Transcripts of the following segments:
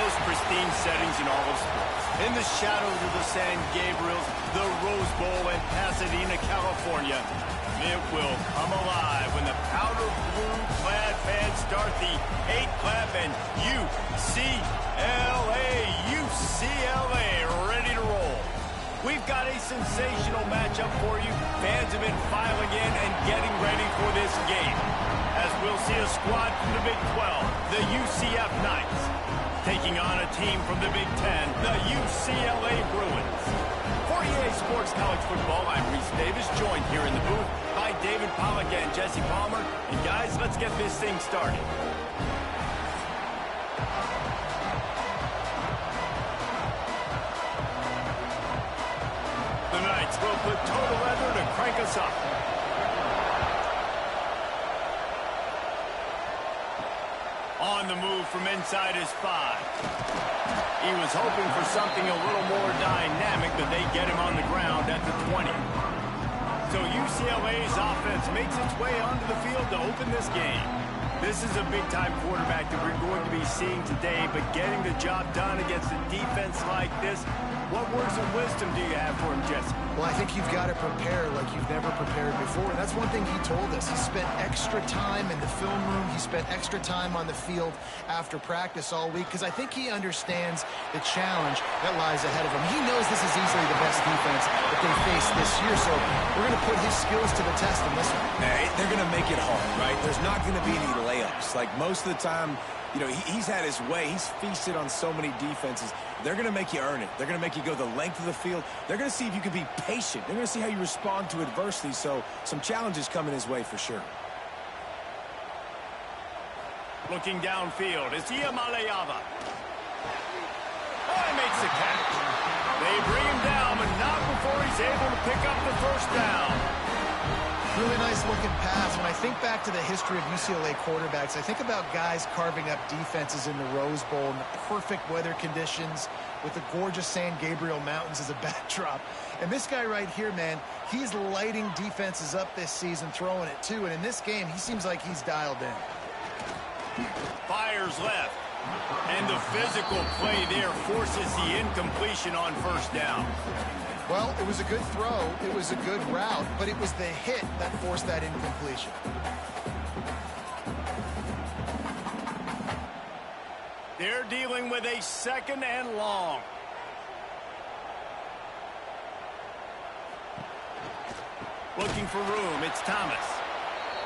most pristine settings in all of sports. In the shadows of the San Gabriels, the Rose Bowl in Pasadena, California, it will come alive when the powder blue-clad fans start the eight-clap and UCLA ready to roll. We've got a sensational matchup for you. Fans have been filing in and getting ready for this game, as we'll see a squad from the Big 12, the UCF Knights, taking on a team from the Big 10, the UCLA Bruins. For EA Sports College Football, I'm Reese Davis, joined here in the booth by David Pollack and Jesse Palmer. And guys, let's get this thing started. The Knights will put total leather to crank us up. On the move from inside his 5. He was hoping for something a little more dynamic, but they get him on the ground at the 20. So UCLA's offense makes its way onto the field to open this game. This is a big-time quarterback that we're going to be seeing today, but getting the job done against a defense like this, what words of wisdom do you have for him, Jesse? Well, I think you've got to prepare like you've never prepared before. And that's one thing he told us. He spent extra time in the film room. He spent extra time on the field after practice all week because I think he understands the challenge that lies ahead of him. He knows this is easily the best defense that they face this year, so we're going to put his skills to the test in this one. They're going to make it hard, right? There's not going to be any layups. Like most of the time, you know, he's had his way. He's feasted on so many defenses. They're going to make you earn it. They're going to make you go the length of the field. They're going to see if you can be patient. They're going to see how you respond to adversity. So some challenges coming his way for sure. Looking downfield, it's Iamaleava. Oh, he makes the catch. They bring him down, but not before he's able to pick up the first down. Really nice looking pass. When I think back to the history of UCLA quarterbacks, I think about guys carving up defenses in the Rose Bowl in the perfect weather conditions with the gorgeous San Gabriel Mountains as a backdrop. And this guy right here, man, he's lighting defenses up this season, throwing it too. And in this game, he seems like he's dialed in. Fires left. And the physical play there forces the incompletion on first down. Well, it was a good throw, it was a good route, but it was the hit that forced that incompletion. They're dealing with a 2nd and long. Looking for room, it's Thomas.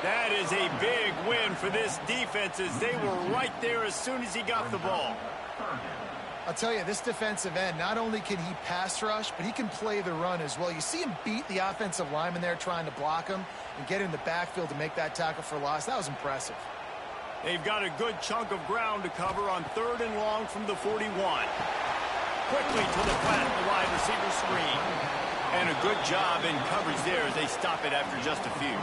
That is a big win for this defense as they were right there as soon as he got the ball. I'll tell you, this defensive end, not only can he pass rush, but he can play the run as well. You see him beat the offensive lineman there trying to block him and get in the backfield to make that tackle for loss. That was impressive. They've got a good chunk of ground to cover on 3rd and long from the 41. Quickly to the flat, the wide receiver screen. And a good job in coverage there as they stop it after just a few.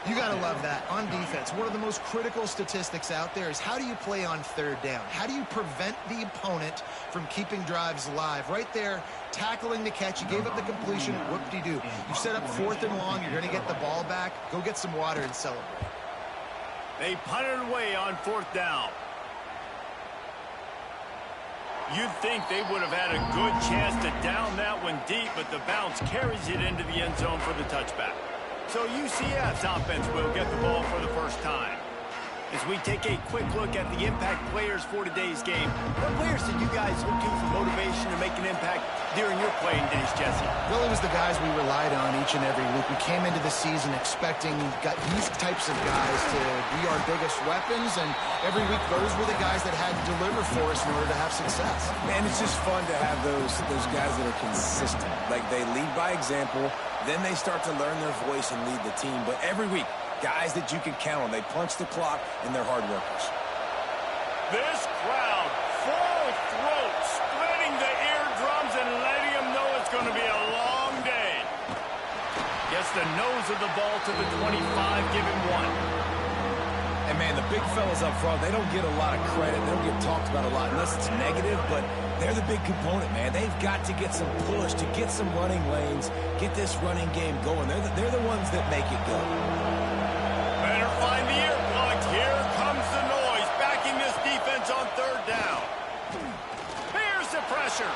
You got to love that. On defense, one of the most critical statistics out there is how do you play on 3rd down? How do you prevent the opponent from keeping drives alive? Right there, tackling the catch. You gave up the completion. Whoop-de-doo. You set up 4th and long. You're going to get the ball back. Go get some water and celebrate. They punted away on 4th down. You'd think they would have had a good chance to down that one deep, but the bounce carries it into the end zone for the touchback. So UCF's offense will get the ball for the first time. As we take a quick look at the impact players for today's game, what players did you guys look to for motivation to make an impact during your playing days, Jesse? Well, it was the guys we relied on each and every week. We came into the season expecting these types of guys to be our biggest weapons, and every week those were the guys that had to deliver for us in order to have success. Man, it's just fun to have those guys that are consistent. Like they lead by example, then they start to learn their voice and lead the team. But every week, guys that you can count on. They punch the clock, and they're hard workers. This crowd, full throat, splitting the eardrums and letting them know it's going to be a long day. Gets the nose of the ball to the 25, give him 1. And, man, the big fellas up front, they don't get a lot of credit. They don't get talked about a lot unless it's negative, but they're the big component, man. They've got to get some push, to get some running lanes, get this running game going. They're the ones that make it go. Better find the earplugs. Here comes the noise, backing this defense on 3rd down. pressure.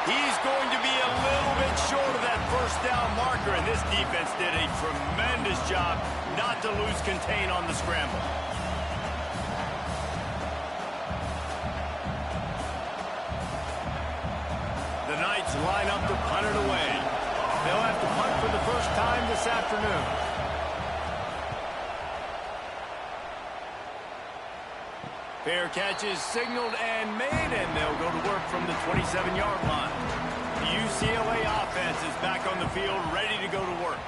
He's going to be a little bit short of that first down marker, and this defense did a tremendous job not to lose contain on the scramble. The Knights line up to punt it away. They'll have to punt for the first time this afternoon. Fair catch is signaled and made, and they'll go to work from the 27-yard line. The UCLA offense is back on the field, ready to go to work.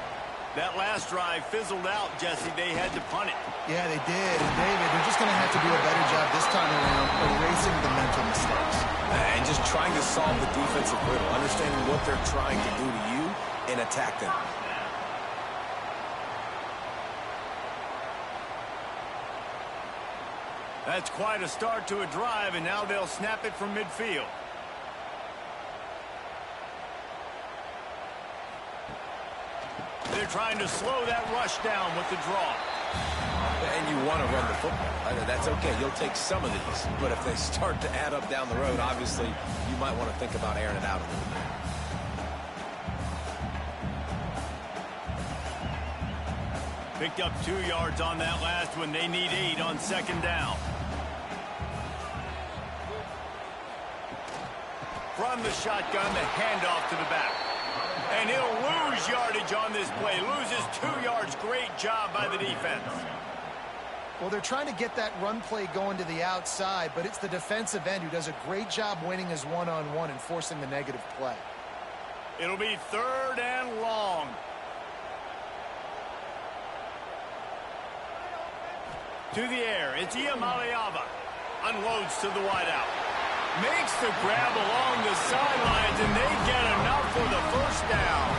That last drive fizzled out, Jesse. They had to punt it. Yeah, they did. And, David, they're just going to have to do a better job this time around erasing the mental mistakes. And just trying to solve the defensive riddle, understanding what they're trying to do to you and attack them. That's quite a start to a drive, and now they'll snap it from midfield. They're trying to slow that rush down with the draw. And you want to run the football. That's okay. You'll take some of these. But if they start to add up down the road, obviously, you might want to think about airing it out a little bit. Picked up 2 yards on that last one. They need 8 on second down. From the shotgun, the handoff to the back. And he'll lose yardage on this play. Loses 2 yards. Great job by the defense. Well, they're trying to get that run play going to the outside, but it's the defensive end who does a great job winning his one-on-one and forcing the negative play. It'll be 3rd and long. To the air, it's Iamaleava. Unloads to the wideout. Makes the grab along the sidelines, and they get enough for the first down.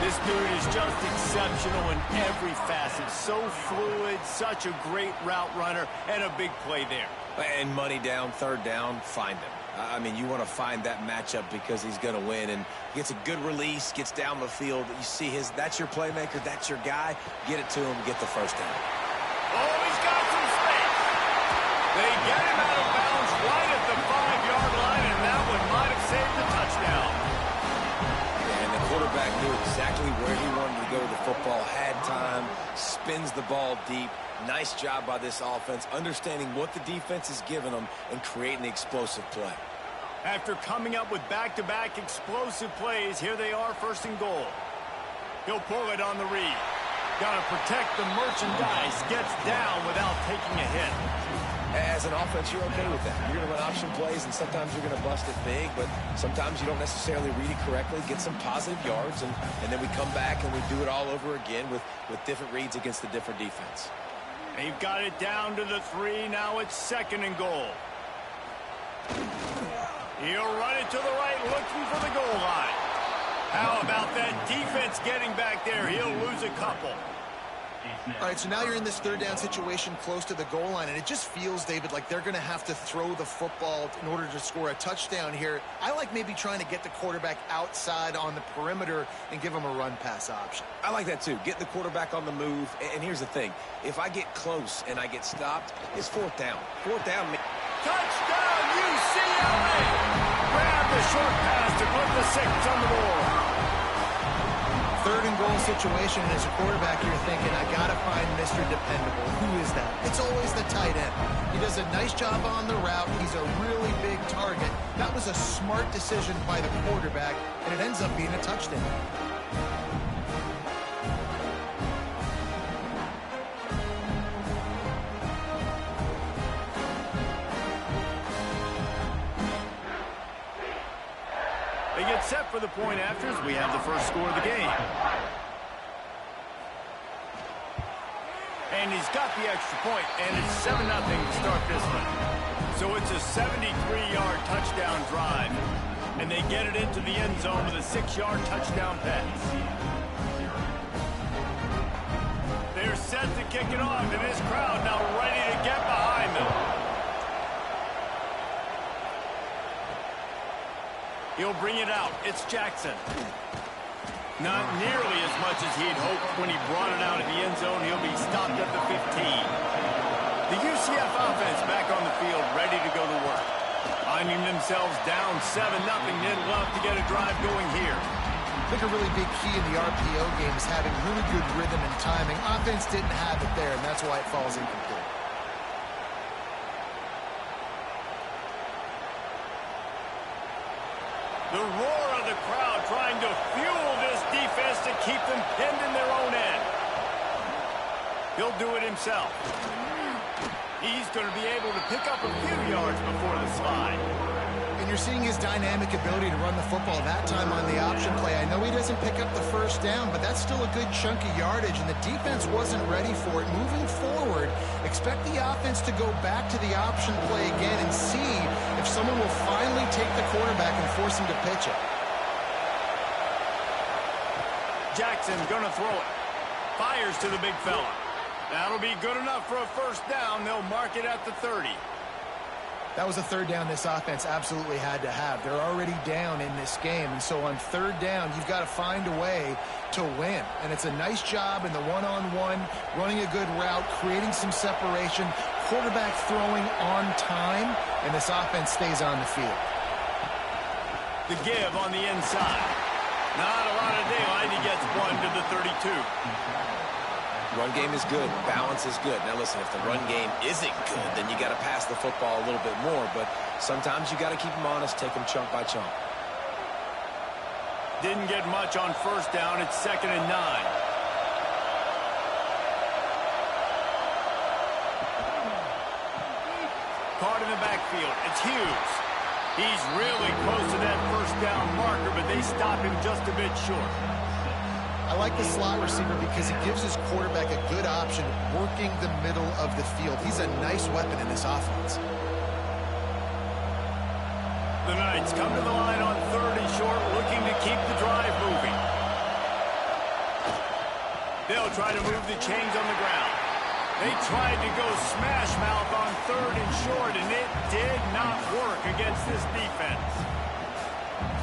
This dude is just exceptional in every facet. So fluid, such a great route runner, and a big play there. And money down, 3rd down, find him. I mean, you want to find that matchup because he's going to win, and gets a good release, gets down the field. You see that's your playmaker, that's your guy. Get it to him, get the first down. Oh, he's got some space. They get him out of bounds right at the 5-yard line, and that one might have saved the touchdown. And the quarterback knew exactly where he wanted to go with the football, had time, spins the ball deep. Nice job by this offense, understanding what the defense is giving them and creating the explosive play. After coming up with back-to-back explosive plays, here they are, 1st and goal. He'll pull it on the read. Got to protect the merchandise. Gets down without taking a hit. As an offense, you're okay with that. You're going to run option plays, and sometimes you're going to bust it big, but sometimes you don't necessarily read it correctly, get some positive yards, and then we come back and we do it all over again with different reads against the different defense. They've got it down to the 3. Now it's 2nd and goal. He'll run it to the right, looking for the goal line. How about that defense getting back there? He'll lose a couple. All right, so now you're in this 3rd down situation close to the goal line, and it just feels, David, like they're going to have to throw the football in order to score a touchdown here. I like maybe trying to get the quarterback outside on the perimeter and give him a run-pass option. I like that, too. Get the quarterback on the move. And here's the thing. If I get close and I get stopped, it's 4th down. 4th down. Touchdown, UCLA! Grab the short pass to put the 6 on the board. 3rd and goal situation, and as a quarterback, you're thinking, I got to find Mr. Dependable. Who is that? It's always the tight end. He does a nice job on the route. He's a really big target. That was a smart decision by the quarterback, and it ends up being a touchdown. They get set for the point afters. We have the first score of the game. And he's got the extra point, and it's 7-0 to start this one. So it's a 73-yard touchdown drive. And they get it into the end zone with a 6-yard touchdown pass. They're set to kick it off, and this crowd now ready to get behind them. He'll bring it out. It's Jackson. Not nearly as much as he'd hoped when he brought it out in the end zone. He'll be stopped at the 15. The UCF offense back on the field, ready to go to work. Finding themselves down 7-0, they'd love to get a drive going here. I think a really big key in the RPO game is having really good rhythm and timing. Offense didn't have it there, and that's why it falls incomplete. The roar of the crowd trying to fuel this defense to keep them pinned in their own end. He'll do it himself. He's going to be able to pick up a few yards before the slide. And you're seeing his dynamic ability to run the football that time on the option play. I know he doesn't pick up the first down, but that's still a good chunk of yardage, and the defense wasn't ready for it. Moving forward, expect the offense to go back to the option play again and see if someone will finally take the quarterback and force him to pitch it. Jackson going to throw it. Fires to the big fella. That'll be good enough for a first down. They'll mark it at the 30. That was a third down this offense absolutely had to have. They're already down in this game, and so on third down, you've got to find a way to win. And it's a nice job in the one-on-one, running a good route, creating some separation, quarterback throwing on time, and this offense stays on the field. The give on the inside. Not a lot of daylight. He gets one to the 32. Run game is good. Balance is good. Now, listen, if the run game isn't good, then you got to pass the football a little bit more. But sometimes you got to keep them honest, take them chunk by chunk. Didn't get much on first down. It's 2nd and 9. Caught in the backfield. It's Hughes. He's really close to that first down marker, but they stop him just a bit short. I like the slot receiver because he gives his quarterback a good option working the middle of the field. He's a nice weapon in this offense. The Knights come to the line on 3rd and short, looking to keep the drive moving. They'll try to move the chains on the ground. They tried to go smash mouth on 3rd and short, and it did not work against this defense.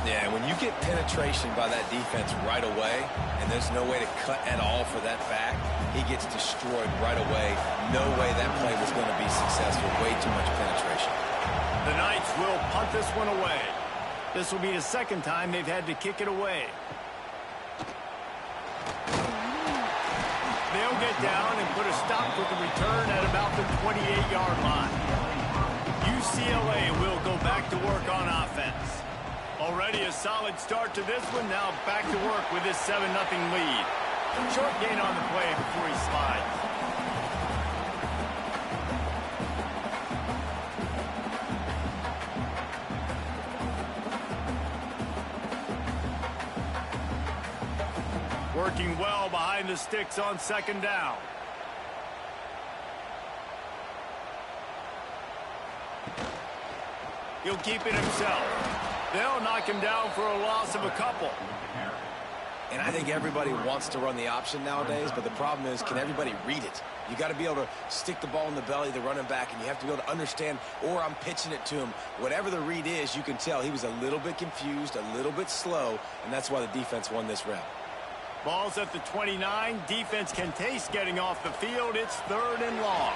Yeah, when you get penetration by that defense right away, and there's no way to cut at all for that back, he gets destroyed right away. No way that play was going to be successful. Way too much penetration. The Knights will punt this one away. This will be the 2nd time they've had to kick it away. They'll get down and put a stop to the return at about the 28-yard line. UCLA will go back to work on offense. Already a solid start to this one. Now back to work with this 7-0 lead. Short gain on the play before he slides. Working well behind the sticks on 2nd down. He'll keep it himself. They'll knock him down for a loss of a couple. And I think everybody wants to run the option nowadays, but the problem is, can everybody read it? You got to be able to stick the ball in the belly of the running back, and you have to be able to understand, or I'm pitching it to him. Whatever the read is, you can tell he was a little bit confused, a little bit slow, and that's why the defense won this round. Ball's at the 29. Defense can taste getting off the field. It's 3rd and long.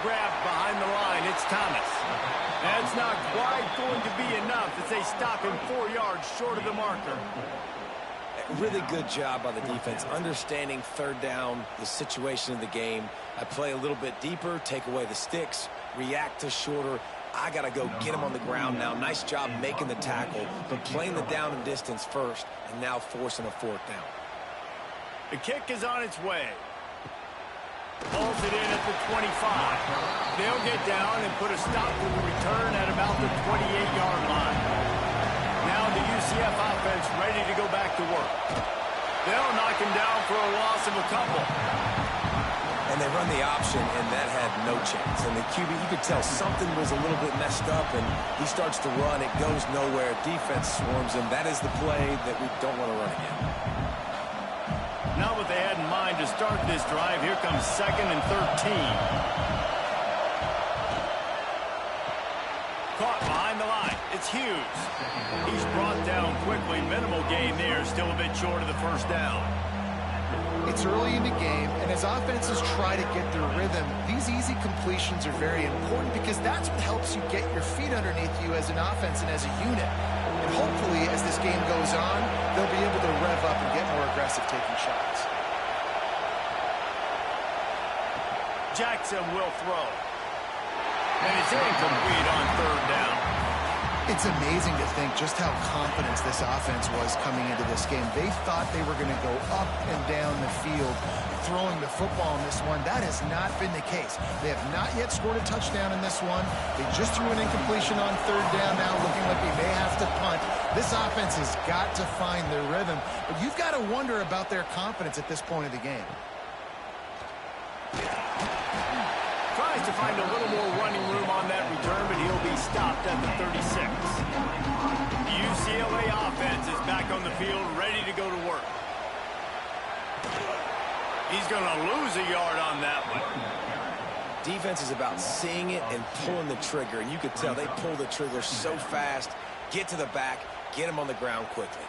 Grabbed behind the line. It's Thomas. That's not quite going to be enough as they stop him 4 yards short of the marker. Really good job by the defense, understanding 3rd down, the situation of the game. I play a little bit deeper, take away the sticks, react to shorter. I got to go get him on the ground now. Nice job making the tackle, but playing the down and distance first, and now forcing a 4th down. The kick is on its way. Pulls it in at the 25. They'll get down and put a stop to the return at about the 28-yard line. Now the UCF offense ready to go back to work. They'll knock him down for a loss of a couple. And they run the option, and that had no chance. And the QB, you could tell something was a little bit messed up, and he starts to run. It goes nowhere. Defense swarms him. That is the play that we don't want to run again. Not what they had in mind to start this drive. Here comes 2nd and 13. Caught behind the line. It's Hughes. He's brought down quickly. Minimal gain there. Still a bit short of the first down. It's early in the game, and as offenses try to get their rhythm, these easy completions are very important because that's what helps you get your feet underneath you as an offense and as a unit. And hopefully, as this game goes on, they'll be able to rev up and get more aggressive taking shots. Jackson will throw. And it's incomplete on third down. It's amazing to think just how confident this offense was coming into this game. They thought they were going to go up and down the field throwing the football in this one. That has not been the case. They have not yet scored a touchdown in this one. They just threw an incompletion on third down now, looking like they may have to punt. This offense has got to find their rhythm, but you've got to wonder about their confidence at this point of the game. Tries to find a little more running room on that return, but he'll be stopped at the 36. The UCLA offense is back on the field, ready to go to work. He's going to lose a yard on that one. Defense is about seeing it and pulling the trigger, and you could tell they pull the trigger so fast, get to the back, get him on the ground quickly.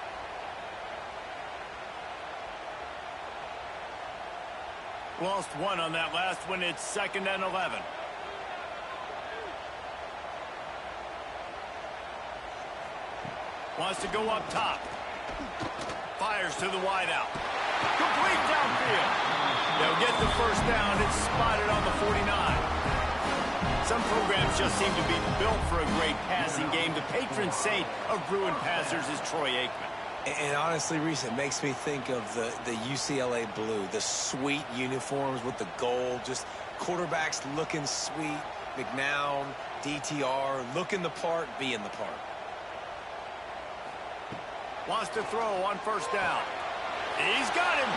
Lost one on that last one. It's 2nd and 11. Wants to go up top. Fires to the wideout. Complete downfield. They'll get the first down. It's spotted on the 49. Some programs just seem to be built for a great passing game. The patron saint of Bruin passers is Troy Aikman. And honestly, Reese, it makes me think of the UCLA blue, the sweet uniforms with the gold, just quarterbacks looking sweet, McNown, DTR, looking the part, being the part. Wants to throw on first down. He's got him.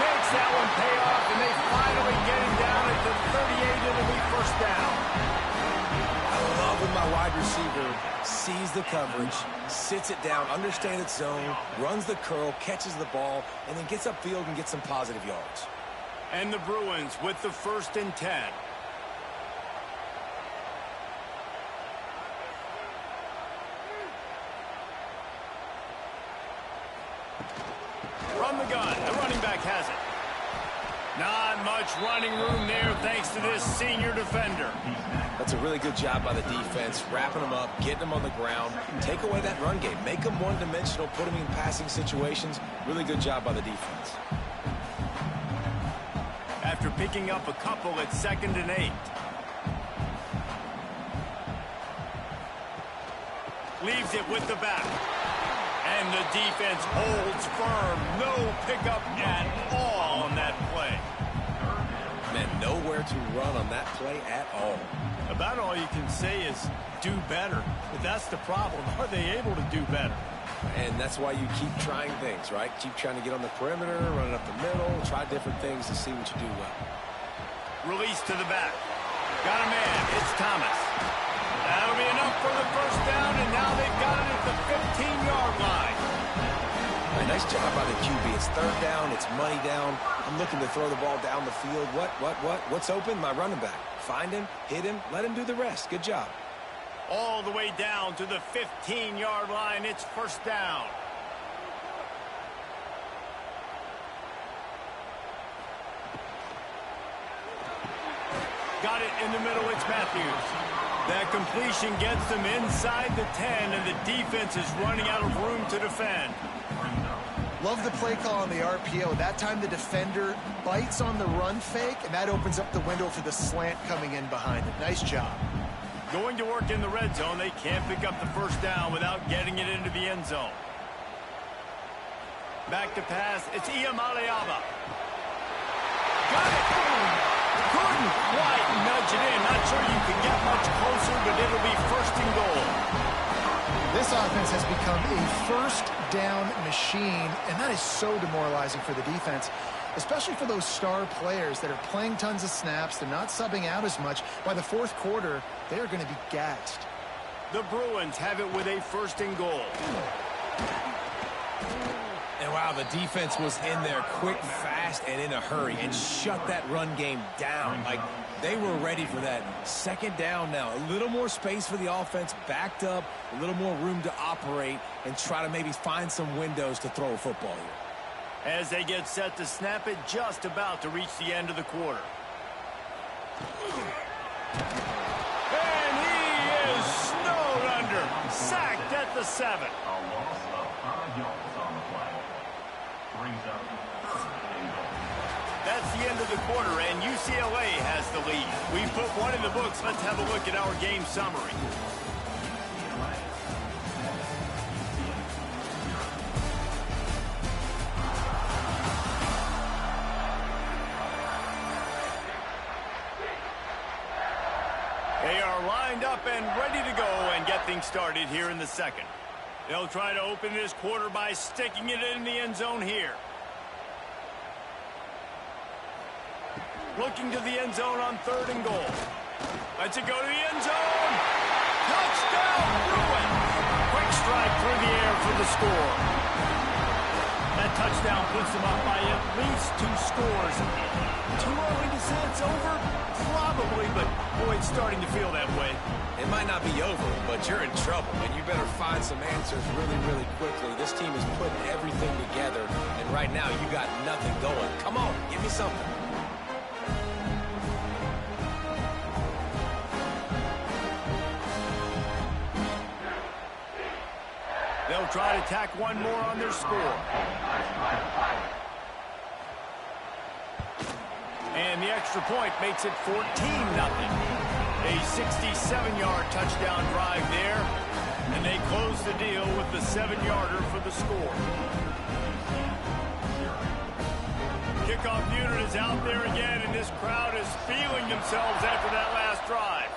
Makes that one pay off, and they finally get him down at the 38. It'll be first down. I love when my wide receiver sees the coverage, sits it down, understands its zone, runs the curl, catches the ball, and then gets upfield and gets some positive yards. And the Bruins with the 1st and 10. From the gun, the running back has it. Not much running room there thanks to this senior defender. That's a really good job by the defense, wrapping them up, getting them on the ground, take away that run game, make them one-dimensional, put them in passing situations. Really good job by the defense. After picking up a couple, it's 2nd and 8. Leaves it with the back. And the defense holds firm. No pickup at all on that play. Man, nowhere to run on that play at all. About all you can say is do better. But that's the problem. Are they able to do better? And that's why you keep trying things, right? Keep trying to get on the perimeter, run it up the middle, try different things to see what you do well. Release to the back. Got a man. It's Thomas. That'll be enough for the first down, and now they've got it at the 15-yard line. Nice job by the QB. It's third down. It's money down. I'm looking to throw the ball down the field. What's open? My running back. Find him, hit him, let him do the rest. Good job. All the way down to the 15-yard line. It's first down. Got it in the middle. It's Matthews. That completion gets them inside the 10, and the defense is running out of room to defend. Love the play call on the RPO. That time the defender bites on the run fake, and that opens up the window for the slant coming in behind it. Nice job. Going to work in the red zone. They can't pick up the first down without getting it into the end zone. Back to pass. It's Iamaleava. Got it. Couldn't quite nudge it in. Not sure you can get much closer, but it'll be first and goal. This offense has become a first down machine, and that is so demoralizing for the defense, especially for those star players that are playing tons of snaps. They're not subbing out as much. By the fourth quarter, they are going to be gassed. The Bruins have it with a first and goal. And wow, the defense was in there quick, fast, and in a hurry and shut that run game down. Like, they were ready for that. Second down now. A little more space for the offense, backed up, a little more room to operate and try to maybe find some windows to throw a football here. As they get set to snap it, just about to reach the end of the quarter. And he is snowed under. Sacked at the 7. A loss of 5 yards on the play. Brings up 3rd and goal. That's the end of the quarter, and UCLA has the lead. We put one in the books. Let's have a look at our game summary. They are lined up and ready to go and get things started here in the second. They'll try to open this quarter by sticking it in the end zone here. Looking to the end zone on 3rd and goal. Let's it go to the end zone. Touchdown, Bruin. Quick strike through the air for the score. That touchdown puts them up by at least 2 scores. Too early to say it's over? Probably, but boy, it's starting to feel that way. It might not be over, but you're in trouble, and you better find some answers really, really quickly. This team is putting everything together, and right now you got nothing going. Come on, give me something. They'll try to tack one more on their score. And the extra point makes it 14-0. A 67-yard touchdown drive there. And they close the deal with the 7-yarder for the score. Kickoff unit is out there again, and this crowd is feeling themselves after that last drive.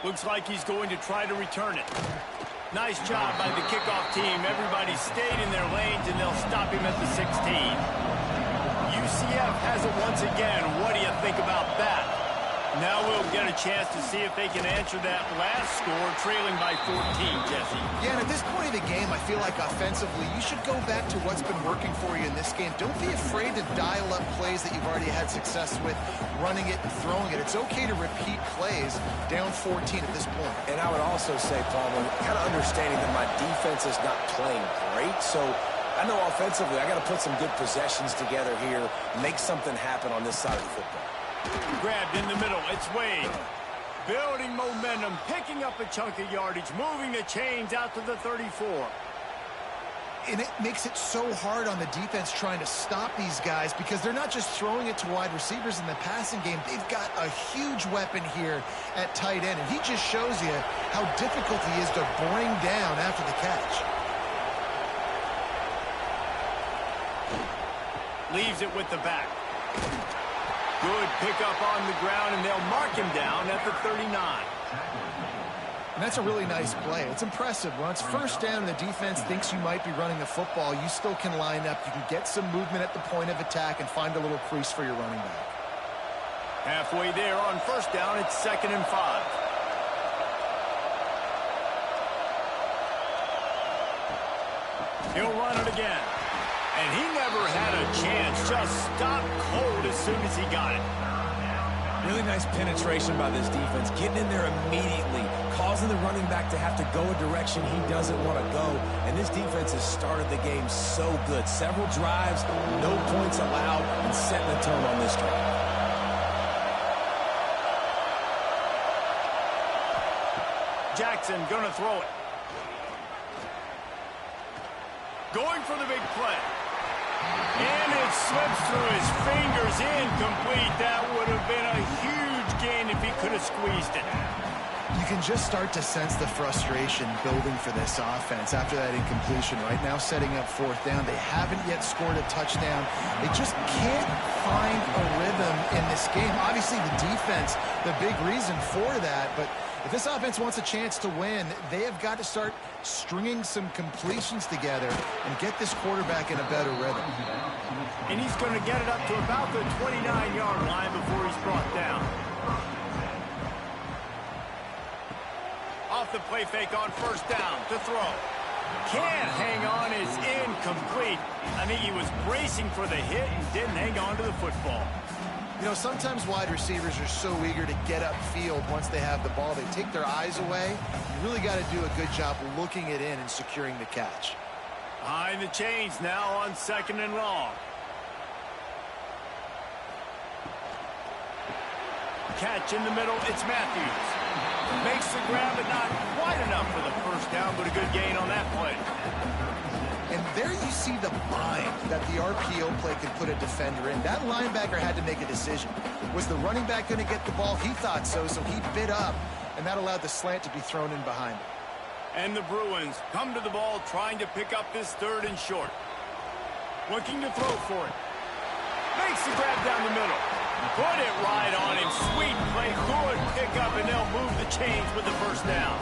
Looks like he's going to try to return it. Nice job by the kickoff team. Everybody stayed in their lanes, and they'll stop him at the 16. UCF has it once again. What do you think about that? Now we'll get a chance to see if they can answer that last score, trailing by 14, Jesse. Yeah, and at this point of the game, I feel like offensively, you should go back to what's been working for you in this game. Don't be afraid to dial up plays that you've already had success with, running it and throwing it. It's okay to repeat plays down 14 at this point. And I would also say, Palmer, kind of understanding that my defense is not playing great, so I know offensively I got to put some good possessions together here, make something happen on this side of the football. Grabbed in the middle. It's Wade. Building momentum, picking up a chunk of yardage, moving the chains out to the 34. And it makes it so hard on the defense trying to stop these guys because they're not just throwing it to wide receivers in the passing game. They've got a huge weapon here at tight end, and he just shows you how difficult he is to bring down after the catch. Leaves it with the back. Good pickup on the ground, and they'll mark him down at the 39. And that's a really nice play. It's impressive. When it's first down and the defense thinks you might be running the football, you still can line up. You can get some movement at the point of attack and find a little crease for your running back. Halfway there on first down, it's 2nd and 5. He'll run it again. And he never had a chance. Just stopped cold as soon as he got it. Really nice penetration by this defense, getting in there immediately, causing the running back to have to go a direction he doesn't want to go. And this defense has started the game so good. Several drives, no points allowed, and setting the tone on this drive. Jackson gonna throw it. Going for the big play. And it slips through his fingers, incomplete. That would have been a huge gain if he could have squeezed it. You can just start to sense the frustration building for this offense after that incompletion. Right now, setting up 4th down. They haven't yet scored a touchdown. They just can't find a rhythm in this game. Obviously, the defense, the big reason for that, but if this offense wants a chance to win, they have got to start stringing some completions together and get this quarterback in a better rhythm. And he's going to get it up to about the 29-yard line before he's brought down. Off the play fake on first down to throw. Can't hang on, is incomplete. I think he was bracing for the hit and didn't hang on to the football. You know, sometimes wide receivers are so eager to get upfield once they have the ball. They take their eyes away. You really got to do a good job looking it in and securing the catch. Behind the chains now on 2nd and long. Catch in the middle, it's Matthews. Makes the grab, but not quite enough for the first down, but a good gain on that play. And there you see the bind that the RPO play can put a defender in. That linebacker had to make a decision. Was the running back going to get the ball? He thought so he bit up, and that allowed the slant to be thrown in behind him. And the Bruins come to the ball trying to pick up this 3rd and short. Looking to throw for it. Makes the grab down the middle. Put it right on him. Sweet play. Good pickup, and they'll move the chains with the first down.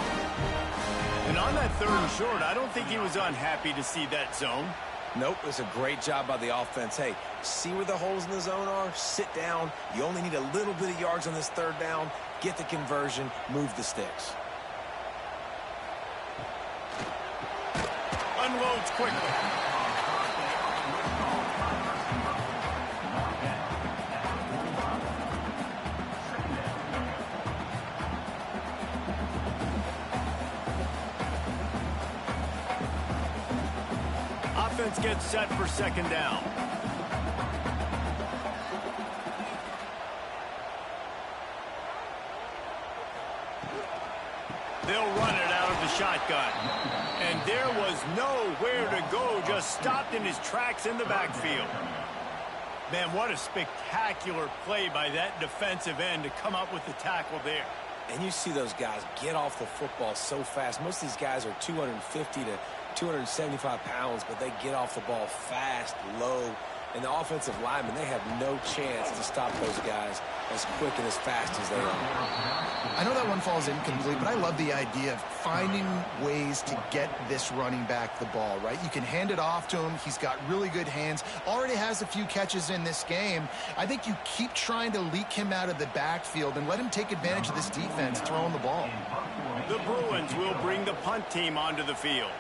And on that 3rd and short, I don't think he was unhappy to see that zone. Nope, it was a great job by the offense. Hey, see where the holes in the zone are? Sit down. You only need a little bit of yards on this 3rd down. Get the conversion. Move the sticks. Unloads quickly. Offense gets set for 2nd down. They'll run it out of the shotgun. And there was nowhere to go, just stopped in his tracks in the backfield. Man, what a spectacular play by that defensive end to come up with the tackle there. And you see those guys get off the football so fast. Most of these guys are 250 to 275 pounds, but they get off the ball fast, low. And the offensive linemen, they have no chance to stop those guys as quick and as fast as they are. I know that one falls incomplete, but I love the idea of finding ways to get this running back the ball, right? You can hand it off to him. He's got really good hands. Already has a few catches in this game. I think you keep trying to leak him out of the backfield and let him take advantage of this defense throwing the ball. The Bruins will bring the punt team onto the field.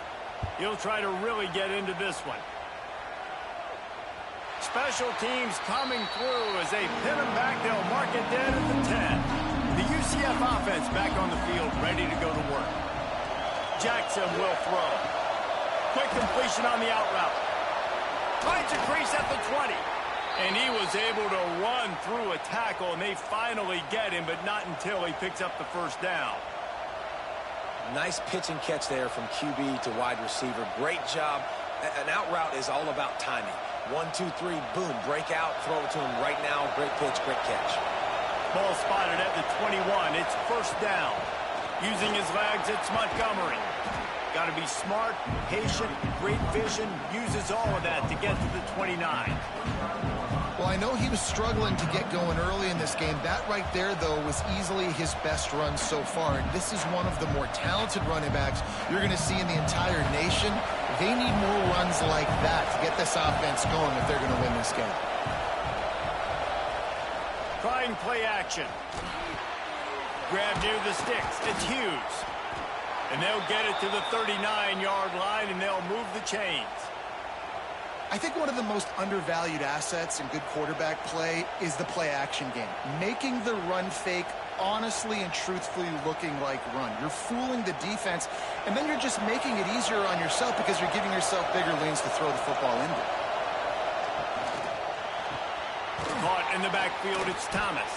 He'll try to really get into this one. Special teams coming through as they pin him back. They'll mark it dead at the 10. The UCF offense back on the field, ready to go to work. Jackson will throw. Quick completion on the out route. Finds a crease at the 20. And he was able to run through a tackle, and they finally get him, but not until he picks up the first down. Nice pitch and catch there from QB to wide receiver. Great job. An out route is all about timing. 1, 2, 3, boom, break out, throw it to him right now. Great pitch, great catch. Ball spotted at the 21. It's first down. Using his legs, it's Montgomery. Got to be smart, patient, great vision. Uses all of that to get to the 29. Well, I know he was struggling to get going early in this game. That right there, though, was easily his best run so far. And this is one of the more talented running backs you're going to see in the entire nation. They need more runs like that to get this offense going if they're going to win this game. Trying play action. Grab near the sticks. It's Hughes. And they'll get it to the 39-yard line, and they'll move the chains. I think one of the most undervalued assets in good quarterback play is the play-action game. Making the run fake honestly and truthfully looking like run. You're fooling the defense, and then you're just making it easier on yourself because you're giving yourself bigger lanes to throw the football into. Caught in the backfield, it's Thomas.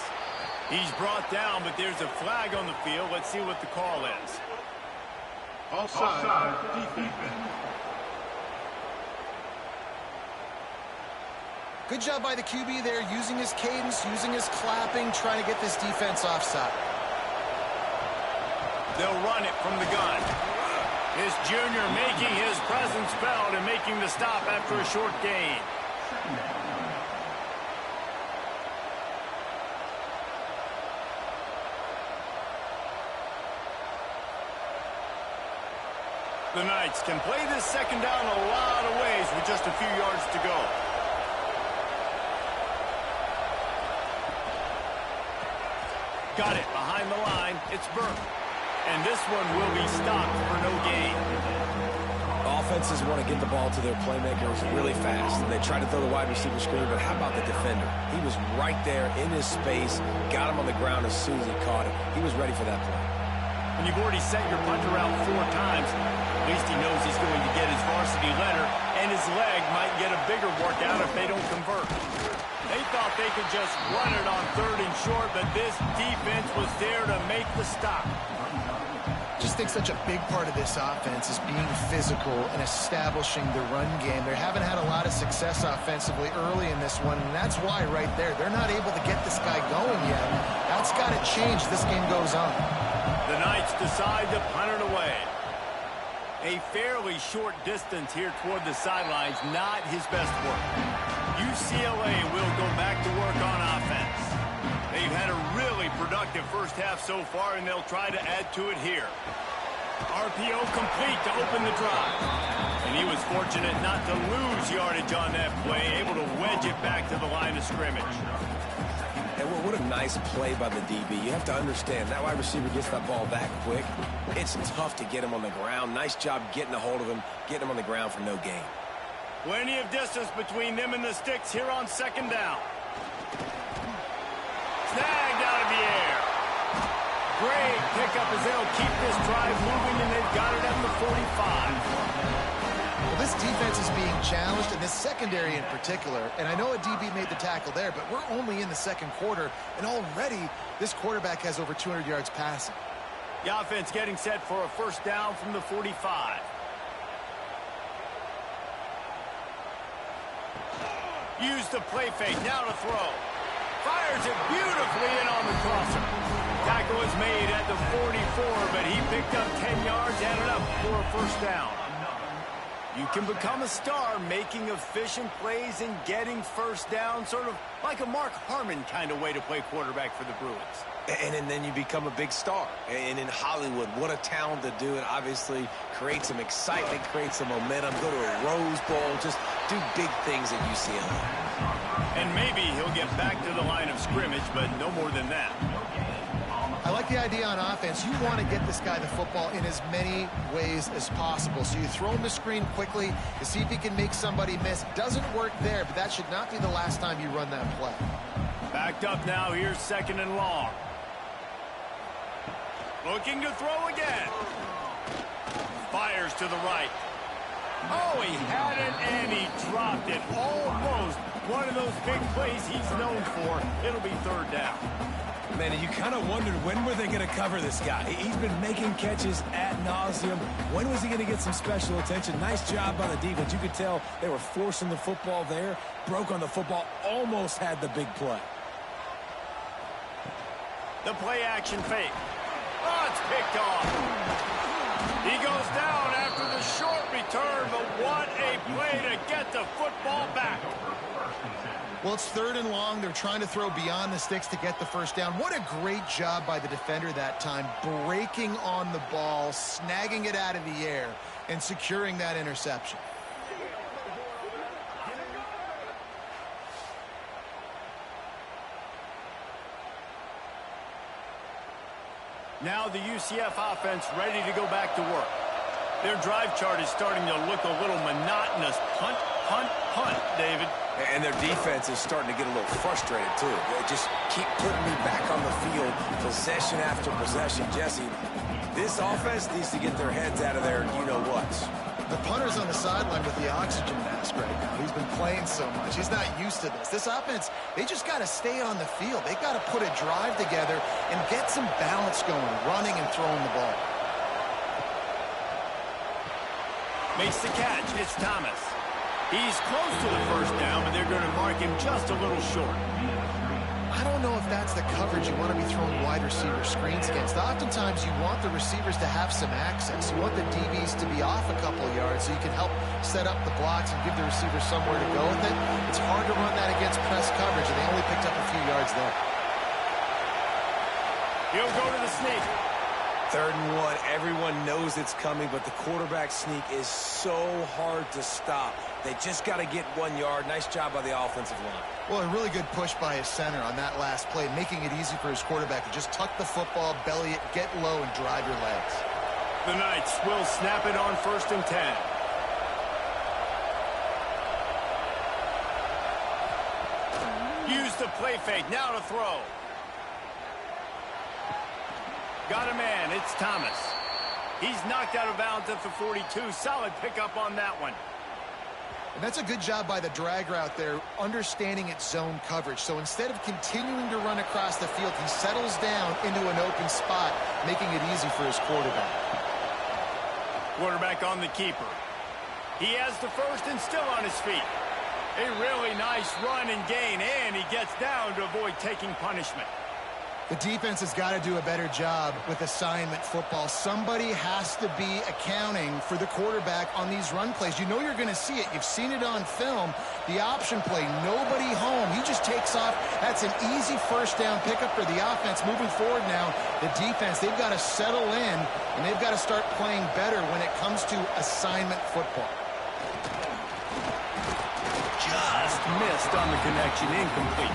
He's brought down, but there's a flag on the field. Let's see what the call is. Offside, defense. Good job by the QB there, using his cadence, using his clapping, trying to get this defense offside. They'll run it from the gun. His junior making his presence felt and making the stop after a short gain. The Knights can play this second down a lot of ways with just a few yards to go. Got it behind the line. It's Burke. And this one will be stopped for no gain. Offenses want to get the ball to their playmakers really fast. And they try to throw the wide receiver screen, but how about the defender? He was right there in his space, got him on the ground as soon as he caught it. He was ready for that play. And you've already set your punter out 4 times. At least he knows he's going to get his varsity letter, and his leg might get a bigger workout if they don't convert. They thought they could just run it on 3rd and short, but this defense was there to make the stop. Just think such a big part of this offense is being physical and establishing the run game. They haven't had a lot of success offensively early in this one, and that's why right there, they're not able to get this guy going yet. That's got to change as this game goes on. The Knights decide to punt it away. A fairly short distance here toward the sidelines, not his best work. UCLA will go back to work on offense. They've had a really productive first half so far, and they'll try to add to it here. RPO complete to open the drive. And he was fortunate not to lose yardage on that play, able to wedge it back to the line of scrimmage. And what a nice play by the DB. You have to understand, that wide receiver gets that ball that quick. It's tough to get him on the ground. Nice job getting a hold of him, getting him on the ground for no gain. Plenty of distance between them and the sticks here on 2nd down. Snagged out of the air. Great pickup as they'll keep this drive moving, and they've got it at the 45. Well, this defense is being challenged, and this secondary in particular. And I know a DB made the tackle there, but we're only in the 2nd quarter, and already this quarterback has over 200 yards passing. The offense getting set for a 1st down from the 45. Use the play fake, now to throw. Fires it beautifully in on the crosser. Tackle is made at the 44, but he picked up 10 yards, added up for a 1st down. You can become a star making efficient plays and getting 1st down, sort of like a Mark Harmon kind of way to play quarterback for the Bruins. And then you become a big star. And in Hollywood, what a town to do it. Obviously, create some excitement, create some momentum, go to a Rose Bowl, just do big things at UCLA. And maybe he'll get back to the line of scrimmage, but no more than that. I like the idea on offense. You want to get this guy the football in as many ways as possible. So you throw him the screen quickly to see if he can make somebody miss. Doesn't work there, but that should not be the last time you run that play. Backed up now, here's 2nd and long. Looking to throw again. Fires to the right. Oh, he had it, and he dropped it. Almost one of those big plays he's known for. It'll be 3rd down. Man, you kind of wondered, when were they going to cover this guy? He's been making catches ad nauseum. When was he going to get some special attention? Nice job by the defense. You could tell they were forcing the football there. Broke on the football, almost had the big play. The play action fake. Oh, it's picked off. He goes down after the short return, but what a play to get the football back. Well, it's 3rd and long. They're trying to throw beyond the sticks to get the 1st down. What a great job by the defender that time, breaking on the ball, snagging it out of the air, and securing that interception. Now the UCF offense ready to go back to work. Their drive chart is starting to look a little monotonous. Punt, punt, punt, David. And their defense is starting to get a little frustrated, too. They just keep putting me back on the field, possession after possession. Jesse, this offense needs to get their heads out of there, you-know-whats. The punter's on the sideline with the oxygen mask right now. He's been playing so much. He's not used to this. This offense, they just got to stay on the field. They've got to put a drive together and get some balance going, running and throwing the ball. Makes the catch. It's Thomas. He's close to the 1st down, but they're going to mark him just a little short. I don't know if that's the coverage you want to be throwing wide receiver screens against. Oftentimes, you want the receivers to have some access. You want the DBs to be off a couple of yards so you can help set up the blocks and give the receivers somewhere to go with it. It's hard to run that against press coverage, and they only picked up a few yards there. He'll go to the sneak. 3rd and 1. Everyone knows it's coming, but the quarterback sneak is so hard to stop. They just got to get 1 yard. Nice job by the offensive line. Well, a really good push by his center on that last play, making it easy for his quarterback to just tuck the football, belly it, get low, and drive your legs. The Knights will snap it on 1st and 10. Use the play fake. Now to throw. Got a man. It's Thomas. He's knocked out of bounds at the 42. Solid pickup on that one. And that's a good job by the drag route there, understanding its zone coverage. So instead of continuing to run across the field, he settles down into an open spot, making it easy for his quarterback. Quarterback on the keeper. He has the first and still on his feet. A really nice run and gain, and he gets down to avoid taking punishment. The defense has got to do a better job with assignment football. Somebody has to be accounting for the quarterback on these run plays. You know you're going to see it. You've seen it on film. The option play, nobody home. He just takes off. That's an easy first down pickup for the offense. Moving forward now, the defense, they've got to settle in, and they've got to start playing better when it comes to assignment football. Just missed on the connection, incomplete.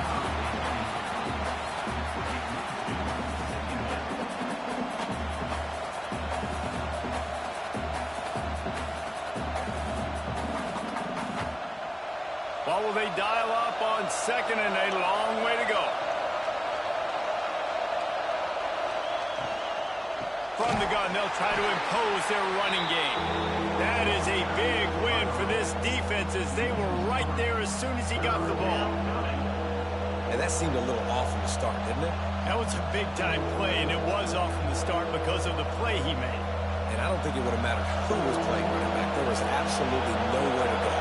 What will they dial up on second and a long way to go? From the gun, they'll try to impose their running game. That is a big win for this defense as they were right there as soon as he got the ball. And that seemed a little off from the start, didn't it? That was a big-time play, and it was off from the start because of the play he made. And I don't think it would have mattered who was playing running back. There was absolutely nowhere to go.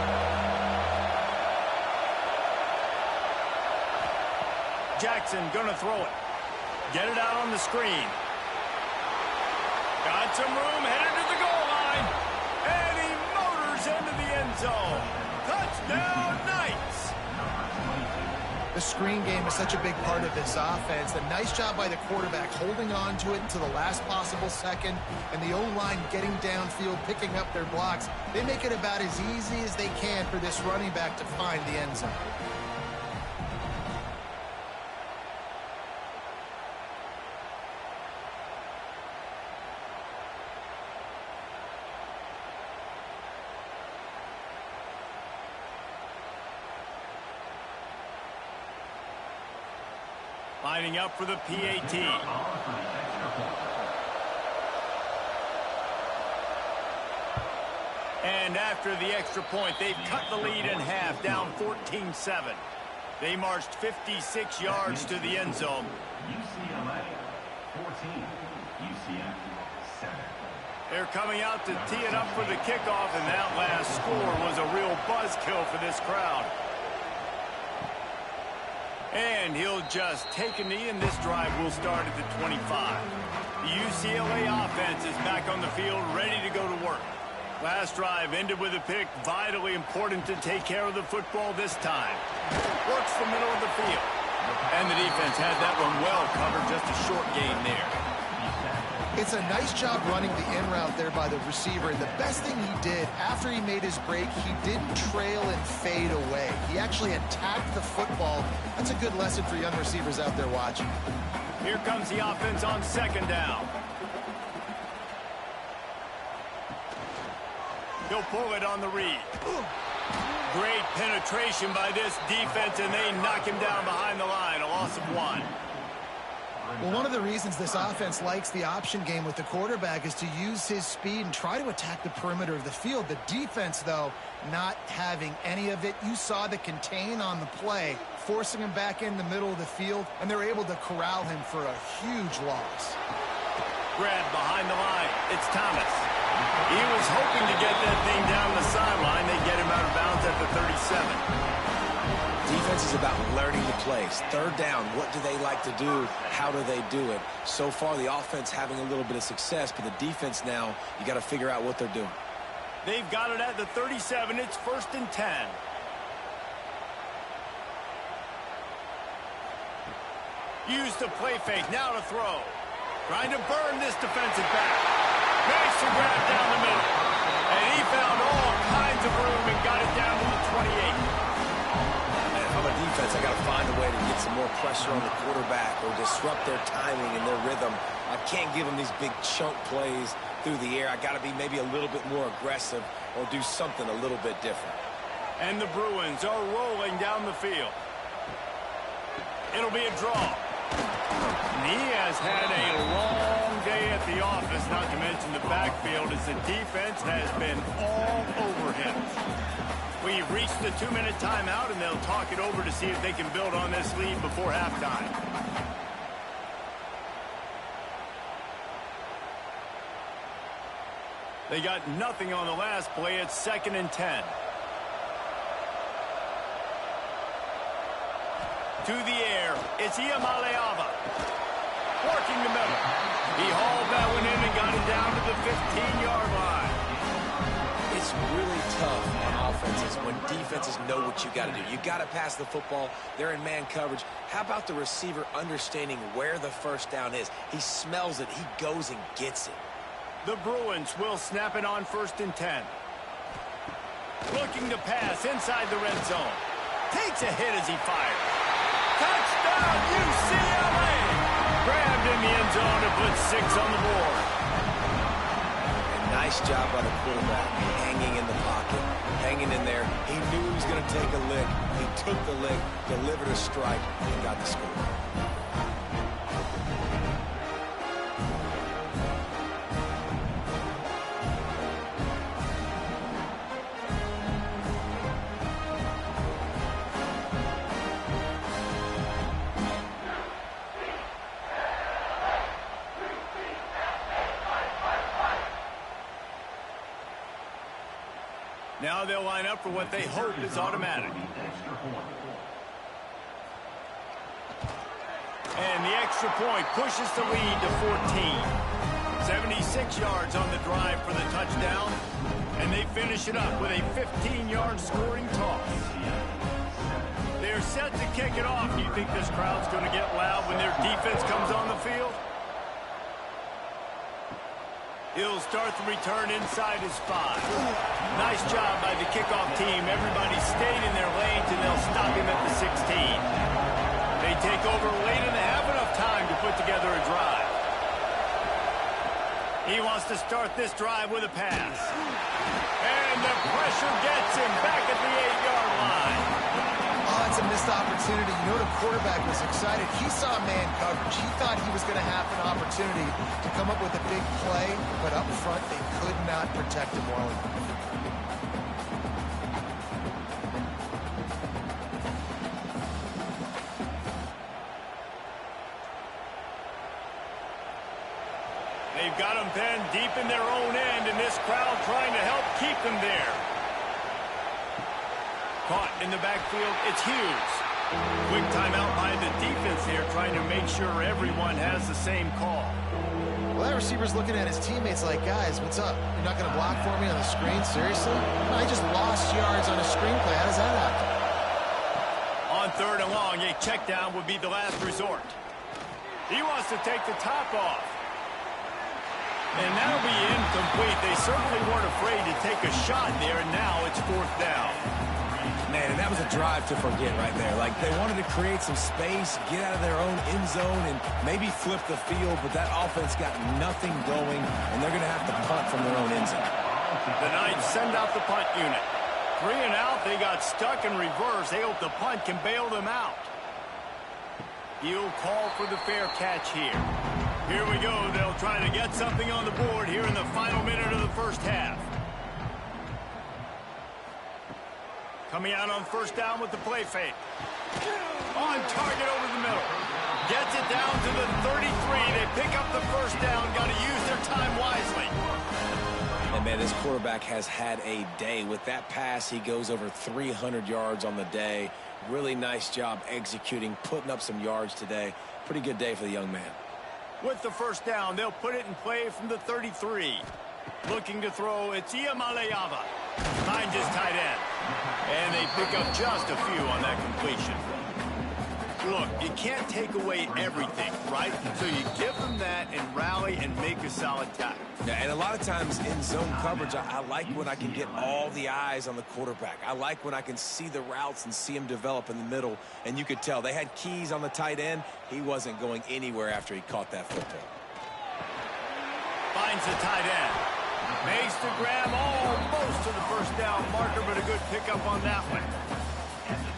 Jackson gonna throw it. Get it out on the screen. Got some room, headed to the goal line. And he motors into the end zone. Touchdown, Knights. The screen game is such a big part of this offense. A nice job by the quarterback holding on to it until the last possible second. And the O-line getting downfield, picking up their blocks. They make it about as easy as they can for this running back to find the end zone. Lining up for the PAT. And after the extra point, they've cut the lead in half, down 14-7. They marched 56 yards to the end zone. UCLA 14, UCF 7. They're coming out to tee it up for the kickoff, and that last score was a real buzzkill for this crowd. And he'll just take a knee, and this drive will start at the 25. The UCLA offense is back on the field, ready to go to work. Last drive ended with a pick, vitally important to take care of the football this time. Works the middle of the field. And the defense had that one well covered, just a short gain there. It's a nice job running the in route there by the receiver. And the best thing he did after he made his break, he didn't trail and fade away. He actually attacked the football. That's a good lesson for young receivers out there watching. Here comes the offense on second down. He'll pull it on the read. Great penetration by this defense, and they knock him down behind the line. A loss of 1. Well, one of the reasons this offense likes the option game with the quarterback is to use his speed and try to attack the perimeter of the field. The defense, though, not having any of it. You saw the contain on the play, forcing him back in the middle of the field, and they're able to corral him for a huge loss. Grab behind the line. It's Thomas. He was hoping to get that thing down the sideline. They get him out of bounds at the 37. Defense is about learning the plays. Third down, what do they like to do? How do they do it? So far, the offense having a little bit of success, but the defense now, you got to figure out what they're doing. They've got it at the 37. It's 1st and 10. Use the play fake. Now to throw. Trying to burn this defensive back. Makes the grab down the middle. And he found all kinds of room and got it down to the 28. Defense, I got to find a way to get some more pressure on the quarterback or disrupt their timing and their rhythm. I can't give them these big chunk plays through the air. I got to be maybe a little bit more aggressive or do something a little bit different. And the Bruins are rolling down the field. It'll be a draw. And he has had a long day at the office, not to mention the backfield, as the defense has been all over him. We've reached the 2-minute timeout, and they'll talk it over to see if they can build on this lead before halftime. They got nothing on the last play. It's 2nd and 10. To the air, it's Iamaleava. Working the middle. He hauled that one in and got it down to the 15-yard line. It's really tough on offenses when defenses know what you got to do. You got to pass the football. They're in man coverage. How about the receiver understanding where the first down is? He smells it. He goes and gets it. The Bruins will snap it on 1st and 10. Looking to pass inside the red zone. Takes a hit as he fires. Touchdown, UCLA! Grabbed in the end zone to put 6 on the board. And nice job by the quarterback, hanging in the pocket, hanging in there. He knew he was going to take a lick. He took the lick, delivered a strike, and got the score. Now they'll line up for what they hope is automatic. And the extra point pushes the lead to 14. 76 yards on the drive for the touchdown. And they finish it up with a 15-yard scoring toss. They're set to kick it off. Do you think this crowd's going to get loud when their defense comes on the field? He'll start the return inside his 5. Nice job by the kickoff team. Everybody stayed in their lanes, and they'll stop him at the 16. They take over late and they have enough time to put together a drive. He wants to start this drive with a pass. And the pressure gets him back at the 8-yard line. Oh, it's a missed opportunity. You know the quarterback was excited. He saw man coverage. He thought he was going to have an opportunity to come up with a big play, but up front they could not protect him well enough. They've got them penned deep in their own end, and this crowd trying to help keep them there. Caught in the backfield, it's Hughes. Quick timeout by the defense here, trying to make sure everyone has the same call. Well, that receiver's looking at his teammates like, guys, what's up? You're not going to block for me on the screen? Seriously? No, I just lost yards on a screen play. How does that happen? On 3rd and long, a check down would be the last resort. He wants to take the top off. And that'll be incomplete. They certainly weren't afraid to take a shot there, and now it's 4th down. Man, and that was a drive to forget right there. Like, they wanted to create some space, get out of their own end zone, and maybe flip the field, but that offense got nothing going, and they're going to have to punt from their own end zone. The Knights send out the punt unit. 3 and out, they got stuck in reverse. They hope the punt can bail them out. He'll call for the fair catch here. Here we go. They'll try to get something on the board here in the final minute of the first half. Coming out on 1st down with the play fake. On target over the middle. Gets it down to the 33. They pick up the 1st down. Got to use their time wisely. And, man, this quarterback has had a day. With that pass, he goes over 300 yards on the day. Really nice job executing, putting up some yards today. Pretty good day for the young man. With the 1st down, they'll put it in play from the 33. Looking to throw, it's Iamaleava. Finds his tight end. And they pick up just a few on that completion. Look, you can't take away everything, right? So you give them that and rally and make a solid tackle. Yeah, and a lot of times in zone coverage, I like when I can get all the eyes on the quarterback. I like when I can see the routes and see him develop in the middle. And you could tell they had keys on the tight end. He wasn't going anywhere after he caught that football. Finds the tight end. Makes the grab almost to the 1st down marker, but a good pickup on that one.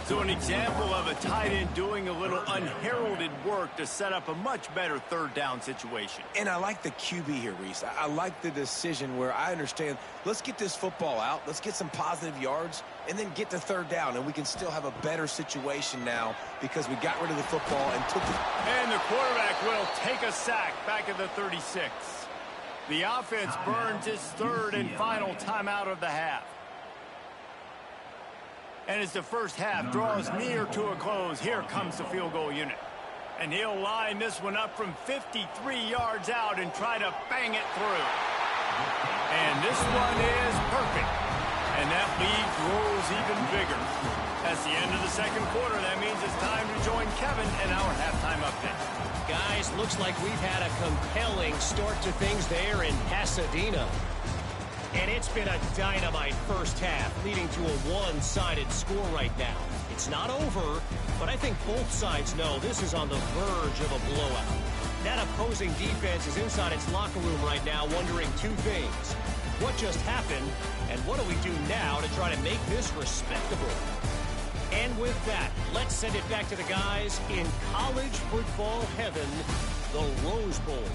So an example of a tight end doing a little unheralded work to set up a much better third down situation. And I like the QB here, Reese. I like the decision where I understand, let's get this football out, let's get some positive yards, and then get to third down, and we can still have a better situation now because we got rid of the football and took it. And the quarterback will take a sack back at the 36. The offense burns its third and final timeout of the half. And as the first half draws near to a close, here comes the field goal unit. And he'll line this one up from 53 yards out and try to bang it through. And this one is perfect. And that lead grows even bigger. That's the end of the second quarter. That means it's time to join Kevin in our halftime update. Guys, looks like we've had a compelling start to things there in Pasadena. And it's been a dynamite first half, leading to a one-sided score right now. It's not over, but I think both sides know this is on the verge of a blowout. That opposing defense is inside its locker room right now wondering two things. What just happened, and what do we do now to try to make this respectable? And with that, let's send it back to the guys in college football heaven, the Rose Bowl.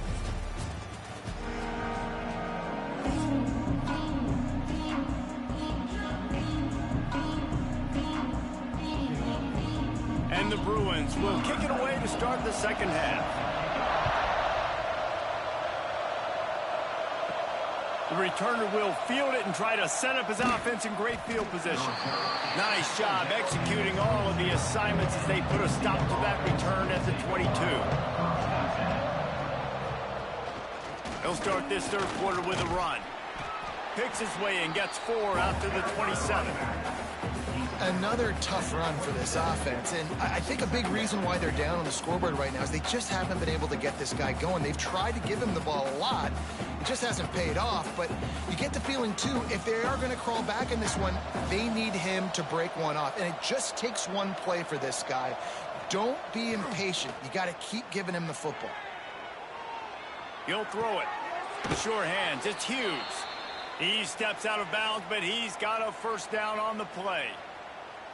And the Bruins will kick it away to start the second half. The returner will field it and try to set up his offense in great field position. Nice job executing all of the assignments as they put a stop to that return at the 22. He'll start this third quarter with a run. Picks his way and gets 4 after the 27. Another tough run for this offense, and I think a big reason why they're down on the scoreboard right now is they just haven't been able to get this guy going. They've tried to give him the ball a lot. It just hasn't paid off, but you get the feeling, too, if they are going to crawl back in this one, they need him to break one off, and it just takes one play for this guy. Don't be impatient. You got to keep giving him the football. He'll throw it. Sure hands. It's Hughes. He steps out of bounds, but he's got a first down on the play.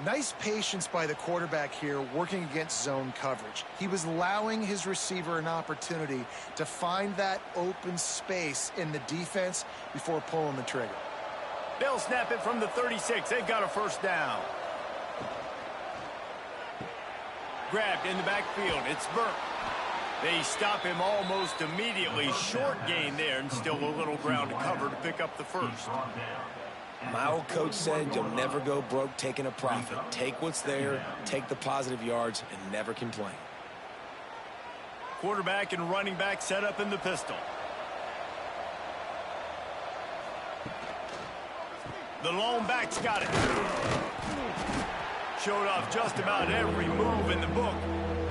Nice patience by the quarterback here working against zone coverage. He was allowing his receiver an opportunity to find that open space in the defense before pulling the trigger. They'll snap it from the 36. They've got a first down. Grabbed in the backfield. It's Burke. They stop him almost immediately. Short gain there and still a little ground to cover to pick up the first. My old coach said you'll never go broke taking a profit. Take what's there, take the positive yards, and never complain. Quarterback and running back set up in the pistol. The lone back's got it. Showed off just about every move in the book,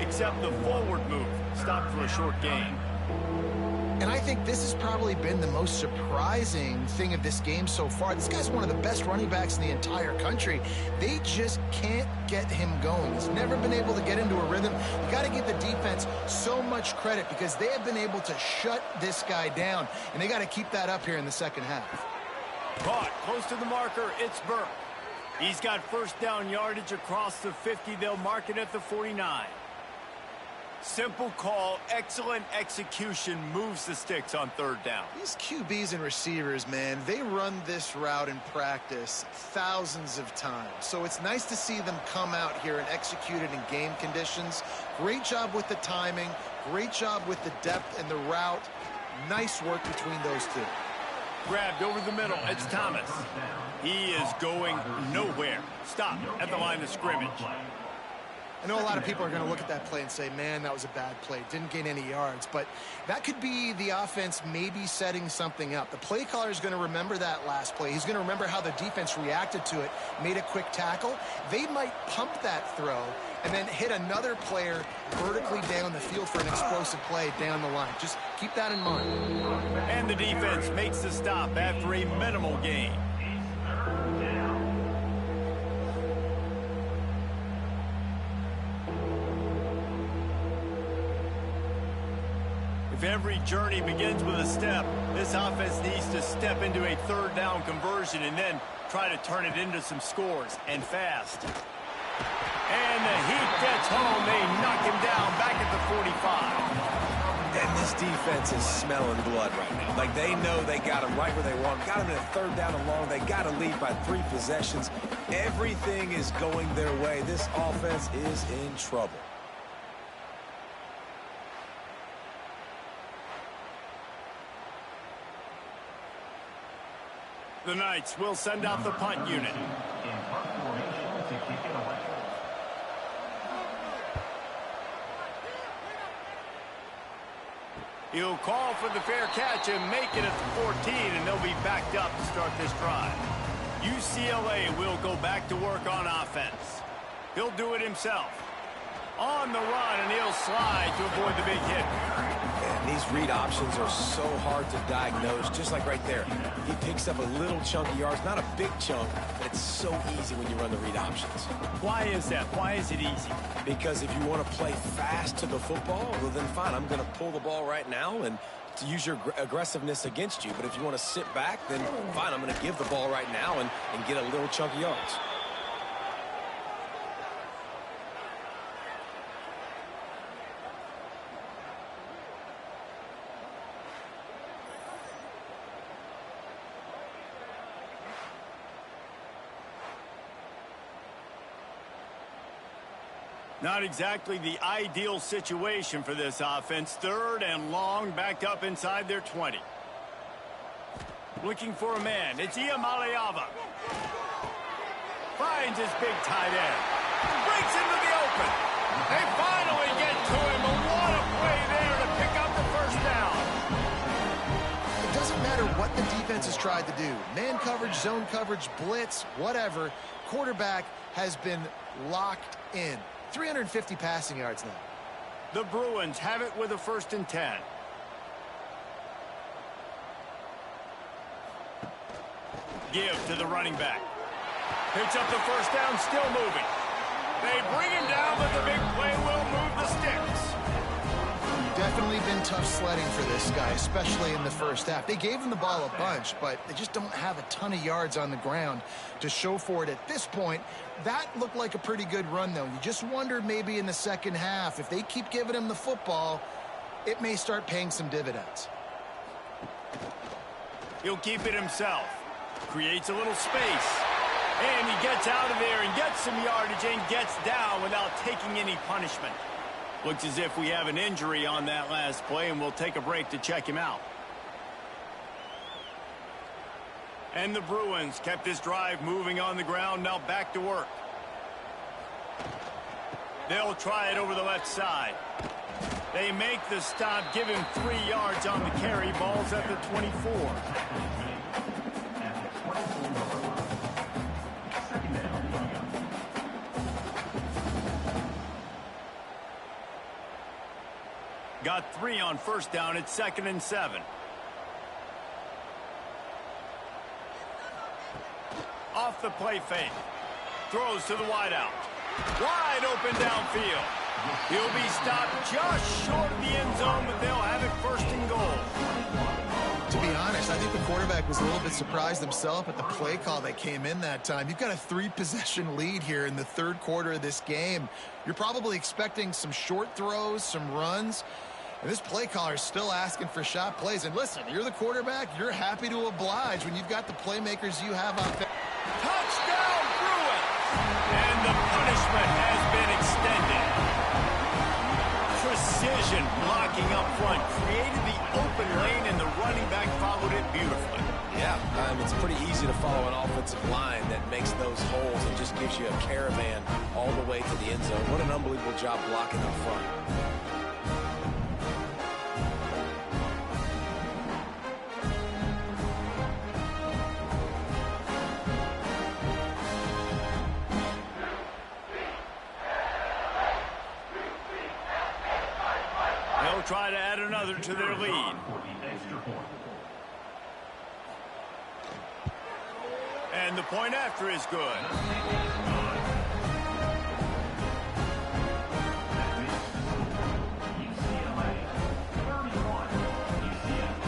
except the forward move. Stopped for a short gain. And I think this has probably been the most surprising thing of this game so far. This guy's one of the best running backs in the entire country. They just can't get him going. He's never been able to get into a rhythm. You got to give the defense so much credit because they have been able to shut this guy down. And they got to keep that up here in the second half. Caught close to the marker. It's Burke. He's got first down yardage across the 50. They'll mark it at the 49. Simple call, excellent execution, moves the sticks on third down. These QBs and receivers, man, they run this route in practice thousands of times. So it's nice to see them come out here and execute it in game conditions. Great job with the timing, great job with the depth and the route. Nice work between those two. Grabbed over the middle, it's Thomas. He is going nowhere. Stop at the line of scrimmage. I know a lot of people are going to look at that play and say, man, that was a bad play. Didn't gain any yards. But that could be the offense maybe setting something up. The play caller is going to remember that last play. He's going to remember how the defense reacted to it, made a quick tackle. They might pump that throw and then hit another player vertically down the field for an explosive play down the line. Just keep that in mind. And the defense makes the stop after a minimal gain. If every journey begins with a step, this offense needs to step into a third down conversion and then try to turn it into some scores, and fast. And the heat gets home. They knock him down back at the 45. And this defense is smelling blood right now. Like, they know they got him right where they want him. Got him in a third down and long. They got to lead by 3 possessions. Everything is going their way. This offense is in trouble. The Knights will send out the punt unit. In punt formation to kick it away. He'll call for the fair catch and make it at the 14, and they'll be backed up to start this drive. UCLA will go back to work on offense. He'll do it himself. On the run, and he'll slide to avoid the big hit. And these read options are so hard to diagnose, just like right there. He picks up a little chunk of yards, not a big chunk, but it's so easy when you run the read options. Why is that? Why is it easy? Because if you want to play fast to the football, well, then fine, I'm going to pull the ball right now and to use your aggressiveness against you. But if you want to sit back, then fine, I'm going to give the ball right now and get a little chunk of yards. Not exactly the ideal situation for this offense. Third and long, backed up inside their 20. Looking for a man. It's Iamaleava. Finds his big tight end. Breaks into the open. They finally get to him. And what a play there to pick up the first down. It doesn't matter what the defense has tried to do. Man coverage, zone coverage, blitz, whatever. Quarterback has been locked in. 350 passing yards now. The Bruins have it with a 1st and 10. Give to the running back. Picks up the first down, still moving. They bring him down, but the big play will move the sticks. Definitely been tough sledding for this guy, especially in the first half. They gave him the ball a bunch, but they just don't have a ton of yards on the ground to show for it at this point. That looked like a pretty good run, though. You just wondered maybe in the second half, if they keep giving him the football, it may start paying some dividends. He'll keep it himself. Creates a little space. And he gets out of there and gets some yardage and gets down without taking any punishment. Looks as if we have an injury on that last play, and we'll take a break to check him out. And the Bruins kept this drive moving on the ground, now back to work. They'll try it over the left side. They make the stop, give him 3 yards on the carry. Ball's at the 24. Got 3 on first down. It's 2nd and 7. Off the play fake. Throws to the wideout. Wide open downfield. He'll be stopped just short of the end zone, but they'll have it 1st and goal. To be honest, I think the quarterback was a little bit surprised himself at the play call that came in that time. You've got a 3-possession lead here in the 3rd quarter of this game. You're probably expecting some short throws, some runs. And this play caller is still asking for shot plays. And listen, you're the quarterback. You're happy to oblige when you've got the playmakers you have out there. Touchdown, Bruins! And the punishment has been extended. Precision blocking up front. Created the open lane, and the running back followed it beautifully. Yeah, it's pretty easy to follow an offensive line that makes those holes and just gives you a caravan all the way to the end zone. What an unbelievable job blocking up front. Try to add another to their lead. And the point after is good.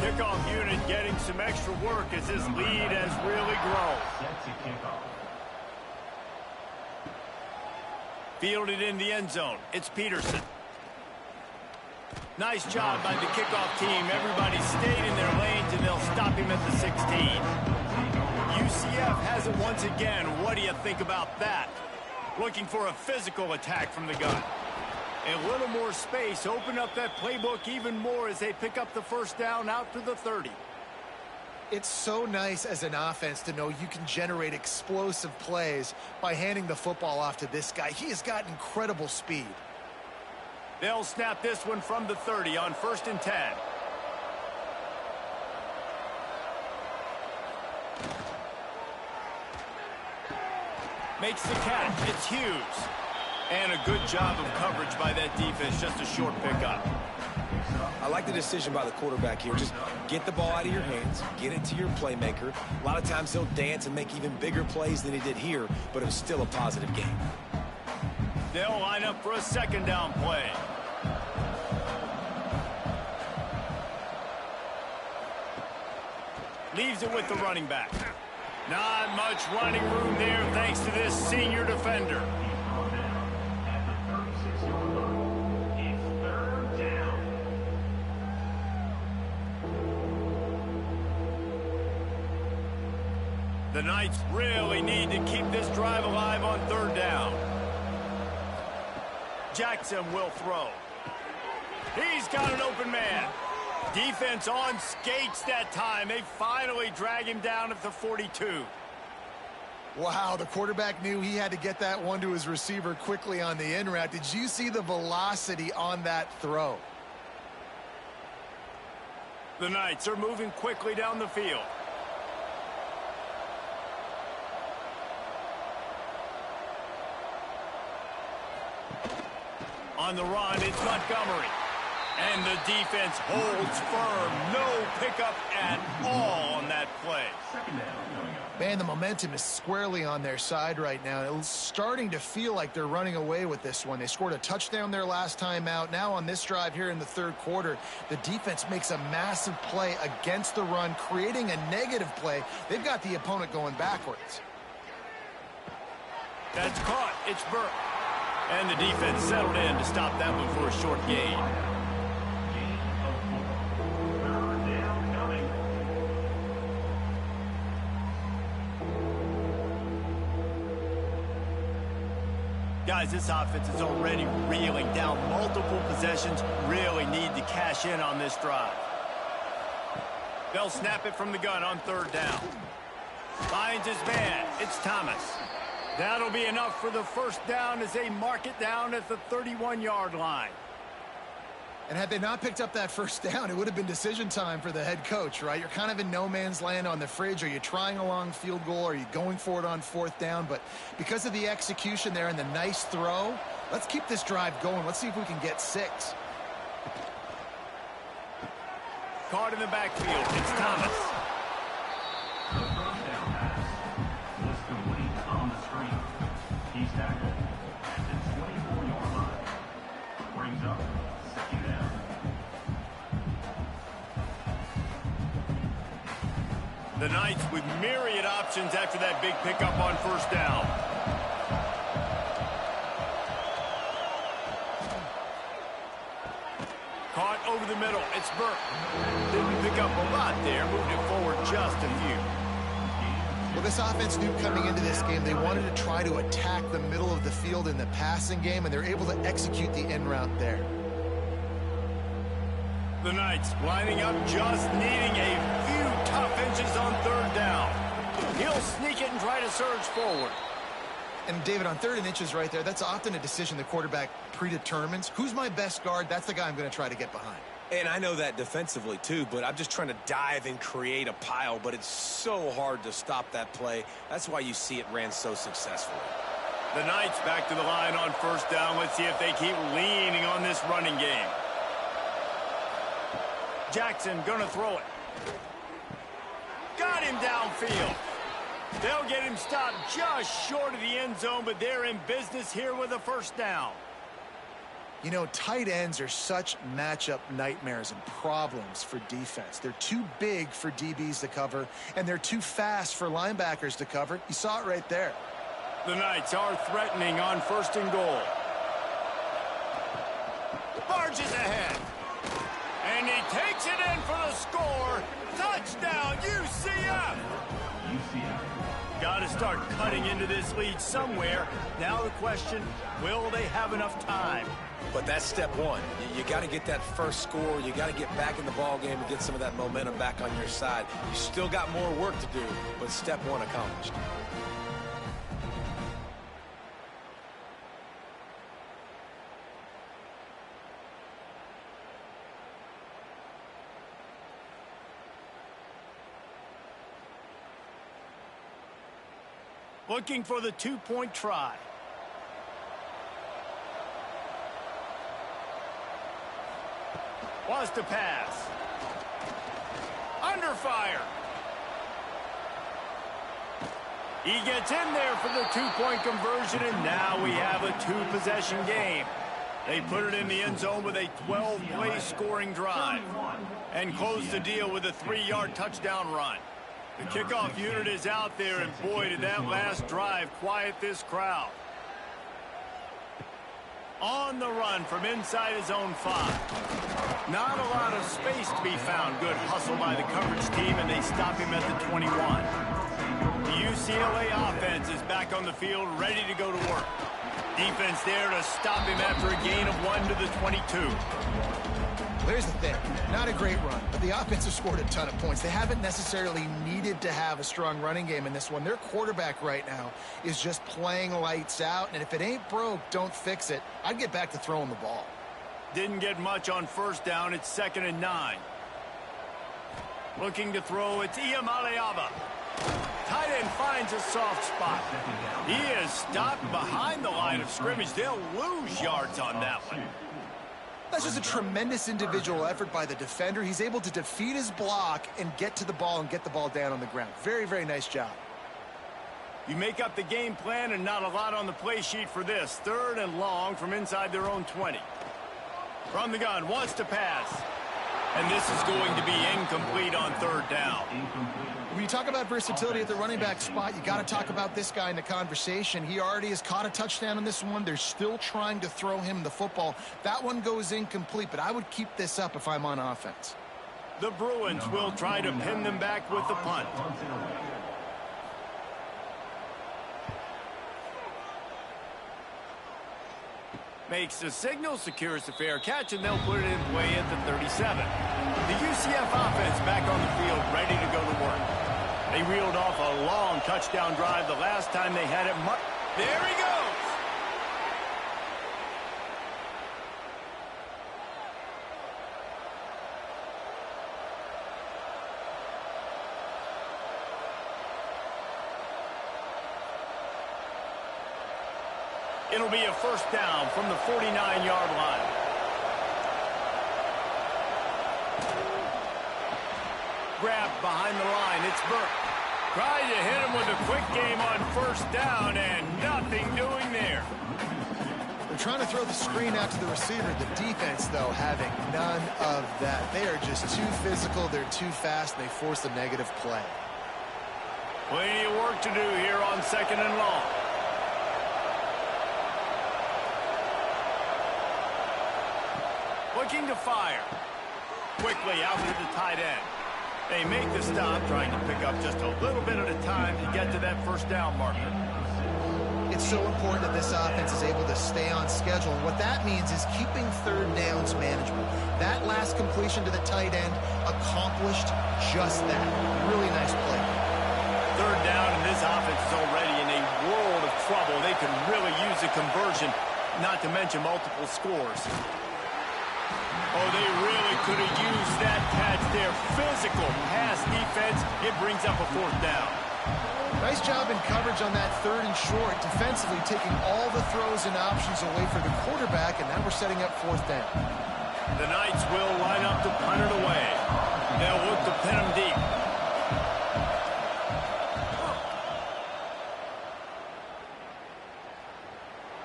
Kickoff unit getting some extra work as this lead has really grown. Fielded in the end zone. It's Peterson. Nice job by the kickoff team. Everybody stayed in their lanes, and they'll stop him at the 16. UCF has it once again. What do you think about that? Looking for a physical attack from the gun. A little more space. Open up that playbook even more as they pick up the first down out to the 30. It's so nice as an offense to know you can generate explosive plays by handing the football off to this guy. He has got incredible speed. They'll snap this one from the 30 on 1st and 10. Makes the catch. It's Hughes. And a good job of coverage by that defense. Just a short pickup. I like the decision by the quarterback here. Just get the ball out of your hands, get it to your playmaker. A lot of times he'll dance and make even bigger plays than he did here, but it was still a positive game. They'll line up for a 2nd down play. Leaves it with the running back. Not much running room there thanks to this senior defender. The Knights really need to keep this drive alive on 3rd down. Jackson will throw. He's got an open man. Defense on skates that time. They finally drag him down at the 42. Wow, the quarterback knew he had to get that one to his receiver quickly on the in route. Did you see the velocity on that throw? The Knights are moving quickly down the field. On the run, it's Montgomery. And the defense holds firm. No pickup at all on that play. Man, the momentum is squarely on their side right now. It's starting to feel like they're running away with this one. They scored a touchdown their last time out. Now on this drive here in the 3rd quarter, the defense makes a massive play against the run, creating a negative play. They've got the opponent going backwards. That's caught. It's Burke. And the defense settled in to stop that one for a short gain. Guys, this offense is already reeling down multiple possessions. Really need to cash in on this drive. They'll snap it from the gun on 3rd down. Finds his man. It's Thomas. That'll be enough for the 1st down as they mark it down at the 31-yard line. And had they not picked up that 1st down, it would have been decision time for the head coach, right? You're kind of in no man's land on the fridge. Are you trying a long field goal? Are you going for it on 4th down? But because of the execution there and the nice throw, let's keep this drive going. Let's see if we can get 6. Caught in the backfield. It's Thomas. The Knights with myriad options after that big pickup on 1st down. Caught over the middle. It's Burke. Didn't pick up a lot there. Moved it forward just a few. Well, this offense knew coming into this game they wanted to try to attack the middle of the field in the passing game, and they're able to execute the in route there. The Knights lining up, just needing a few tough inches on 3rd down. He'll sneak it and try to surge forward. And David, on 3rd and inches right there, that's often a decision the quarterback predetermines. Who's my best guard? That's the guy I'm going to try to get behind. And I know that defensively too, but I'm just trying to dive and create a pile, but it's so hard to stop that play. That's why you see it ran so successfully. The Knights back to the line on 1st down. Let's see if they keep leaning on this running game. Jackson gonna throw it. Got him downfield. They'll get him stopped just short of the end zone, but they're in business here with a 1st down. You know, tight ends are such matchup nightmares and problems for defense. They're too big for DBs to cover, and they're too fast for linebackers to cover. You saw it right there. The Knights are threatening on 1st and goal. Barges ahead. And he takes it in for the score. Touchdown, UCF! UCF. Got to start cutting into this lead somewhere. Now the question, will they have enough time? But that's step one. You got to get that first score. You got to get back in the ball game and get some of that momentum back on your side. You still got more work to do, but step one accomplished. Looking for the two-point try. Wants to pass. Under fire. He gets in there for the two-point conversion, and now we have a two-possession game. They put it in the end zone with a 12-play scoring drive and close the deal with a 3-yard touchdown run. The kickoff unit is out there, and boy, did that last drive quiet this crowd. On the run from inside his own 5. Not a lot of space to be found. Good hustle by the coverage team, and they stop him at the 21. The UCLA offense is back on the field, ready to go to work. Defense there to stop him after a gain of 1 to the 22. Here's the thing, not a great run, but the offense has scored a ton of points. They haven't necessarily needed to have a strong running game in this one. Their quarterback right now is just playing lights out, and if it ain't broke, don't fix it. I'd get back to throwing the ball. Didn't get much on 1st down. It's 2nd and 9. Looking to throw, it's Iamaleava. Tight end finds a soft spot. He is stopped behind the line of scrimmage. They'll lose yards on that one. That's just a tremendous individual effort by the defender. He's able to defeat his block and get to the ball and get the ball down on the ground. Very, very nice job. You make up the game plan and not a lot on the play sheet for this. 3rd and long from inside their own 20. From the gun, wants to pass. And this is going to be incomplete on 3rd down. When you talk about versatility at the running back spot, you got to talk about this guy in the conversation. He already has caught a touchdown on this one. They're still trying to throw him the football. That one goes incomplete, but I would keep this up if I'm on offense. The Bruins will try to pin them back with the punt. Makes the signal, secures the fair catch, and they'll put it in play at the 37. The UCF offense back on the field, ready to go to work. They reeled off a long touchdown drive the last time they had it. There he goes! It'll be a 1st down from the 49-yard line. Grabbed behind the line. It's Burke. Tried to hit him with a quick game on 1st down, and nothing doing there. They're trying to throw the screen out to the receiver. The defense, though, having none of that. They are just too physical. They're too fast, and they force a negative play. Plenty of work to do here on 2nd and long. Looking to fire. Quickly out to the tight end. They make the stop, trying to pick up just a little bit at a time to get to that 1st down marker. It's so important that this offense is able to stay on schedule. And what that means is keeping 3rd downs manageable. That last completion to the tight end accomplished just that. Really nice play. 3rd down, and this offense is already in a world of trouble. They can really use a conversion, not to mention multiple scores. Oh, they really could have used that catch there. Physical pass defense. It brings up a 4th down. Nice job in coverage on that 3rd and short. Defensively taking all the throws and options away from the quarterback, and now we're setting up 4th down. The Knights will line up to punt it away. They'll look to pin them deep.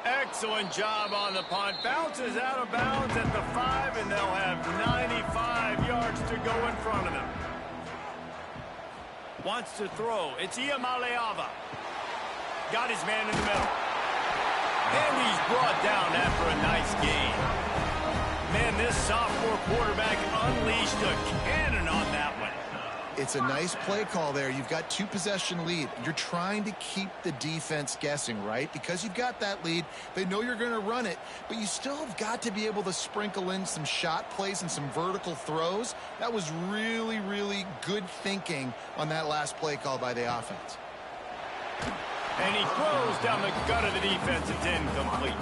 Excellent job on the punt. Bounces out of bounds at the 5, and they'll have 95 yards to go in front of them. Wants to throw. It's Iamaleava. Got his man in the middle. And he's brought down after a nice gain. Man, this sophomore quarterback unleashed a cannon on that one. It's a nice play call there. You've got 2-possession lead. You're trying to keep the defense guessing, right? Because you've got that lead, they know you're going to run it, but you still have got to be able to sprinkle in some shot plays and some vertical throws. That was really, really good thinking on that last play call by the offense. And he throws down the gut of the defense. It's incomplete.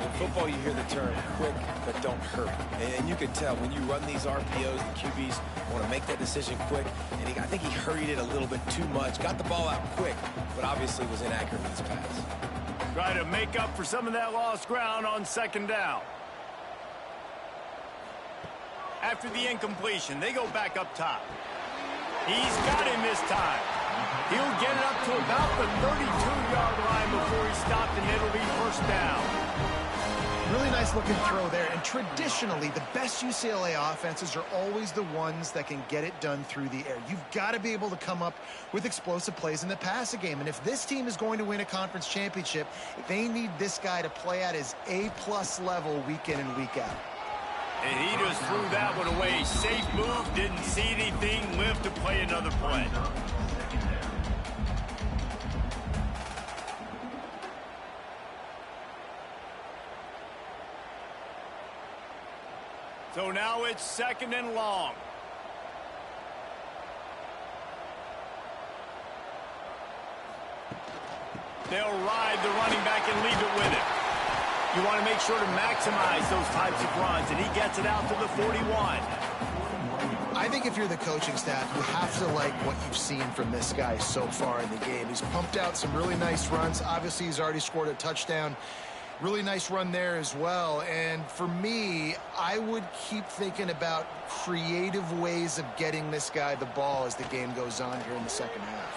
In football, you hear the term quick but don't hurt. And you can tell when you run these RPOs, the QBs want to make that decision quick. And I think he hurried it a little bit too much. Got the ball out quick, but obviously was inaccurate with his pass. Try to make up for some of that lost ground on second down. After the incompletion, they go back up top. He's got him this time. He'll get it up to about the 32-yard line before he stopped, and it'll be first down. Really nice looking throw there. And traditionally, the best UCLA offenses are always the ones that can get it done through the air. You've got to be able to come up with explosive plays in the passing game. And if this team is going to win a conference championship, they need this guy to play at his A-plus level week in and week out. And he just threw that one away. Safe move, didn't see anything, lived to play another play. So now it's second and long. They'll ride the running back and leave it with him. You want to make sure to maximize those types of runs, and he gets it out to the 41. I think if you're the coaching staff, you have to like what you've seen from this guy so far in the game. He's pumped out some really nice runs. Obviously, he's already scored a touchdown. Really nice run there as well. And for me, I would keep thinking about creative ways of getting this guy the ball as the game goes on here in the second half.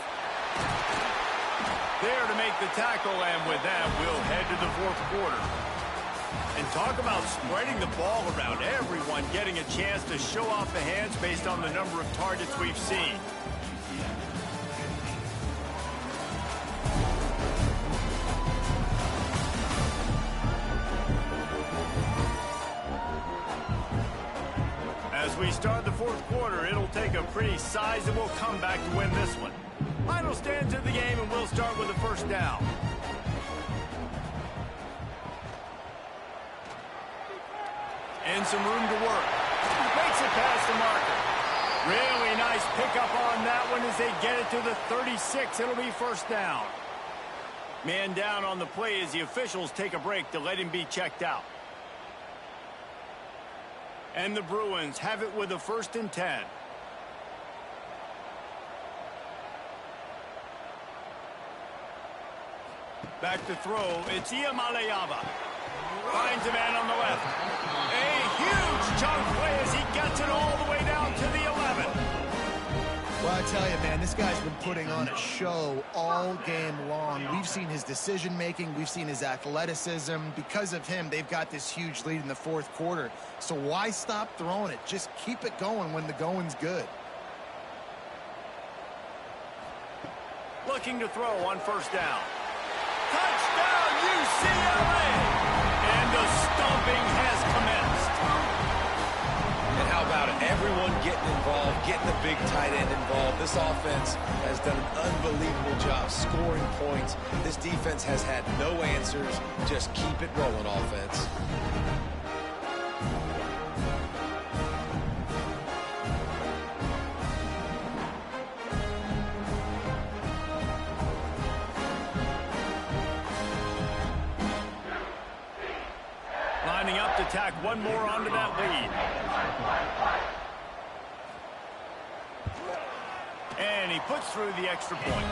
There to make the tackle, and with that, we'll head to the fourth quarter. And talk about spreading the ball around. Everyone getting a chance to show off the hands based on the number of targets we've seen. As we start the fourth quarter, it'll take a pretty sizable comeback to win this one. Final stands of the game, and we'll start with a first down. And some room to work. Makes it past the marker. Really nice pickup on that one as they get it to the 36. It'll be first down. Man down on the play as the officials take a break to let him be checked out. And the Bruins have it with a 1st and 10. Back to throw. It's Iamaleava. Finds a man on the left. A huge chunk play as he gets it all the way down to the 11. Well, I tell you, man, this guy's been putting on a show all game long. We've seen his decision-making. We've seen his athleticism. Because of him, they've got this huge lead in the fourth quarter. So why stop throwing it? Just keep it going when the going's good. Looking to throw on first down. Touchdown, UCLA! And the stomping has commenced. And how about it? Everyone getting involved, getting the big tight end involved. This offense has done an unbelievable job scoring points. This defense has had no answers. Just keep it rolling, offense. Lining up to tack one more onto that lead. And he puts through the extra point.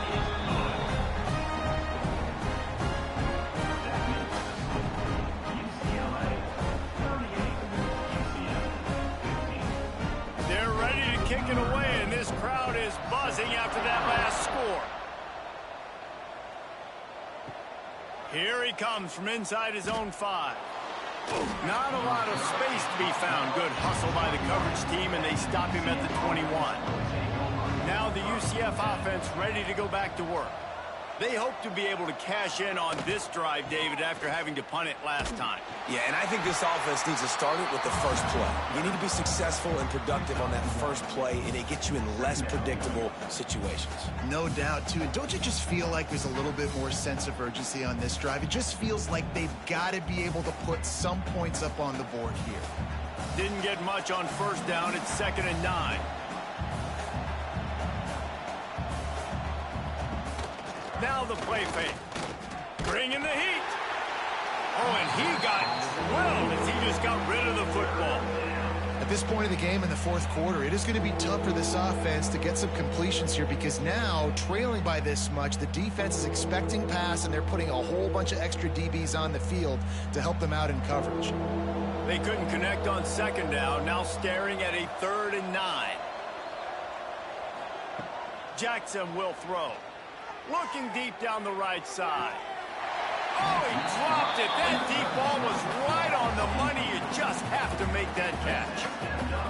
They're ready to kick it away, and this crowd is buzzing after that last score. Here he comes from inside his own 5. Not a lot of space to be found. Good hustle by the coverage team, and they stop him at the 21. Now the UCF offense ready to go back to work. They hope to be able to cash in on this drive, David, after having to punt it last time. Yeah, and I think this offense needs to start it with the first play. You need to be successful and productive on that first play, and it gets you in less predictable situations. No doubt, too. And don't you just feel like there's a little bit more sense of urgency on this drive? It just feels like they've got to be able to put some points up on the board here. Didn't get much on first down. It's 2nd and 9. Now the play fake. Bringing the heat. Oh, and he got drilled as he just got rid of the football. At this point of the game in the fourth quarter, it is going to be tough for this offense to get some completions here because now, trailing by this much, the defense is expecting pass, and they're putting a whole bunch of extra DBs on the field to help them out in coverage. They couldn't connect on 2nd down, now staring at a 3rd and 9. Jackson will throw. Looking deep down the right side. Oh, he dropped it. That deep ball was right on the money. You just have to make that catch.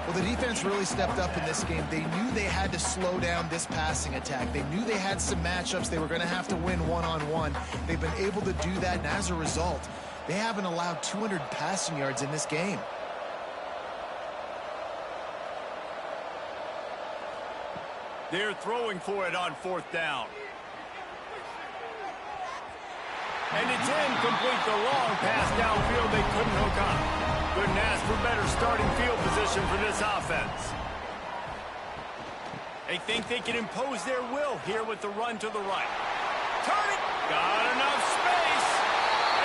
Well, the defense really stepped up in this game. They knew they had to slow down this passing attack. They knew they had some matchups they were going to have to win one-on-one. They've been able to do that, and as a result, they haven't allowed 200 passing yards in this game. They're throwing for it on 4th down. And it's incomplete. The long pass downfield they couldn't hook up. Couldn't ask for better starting field position for this offense. They think they can impose their will here with the run to the right. Turn it. Got enough space.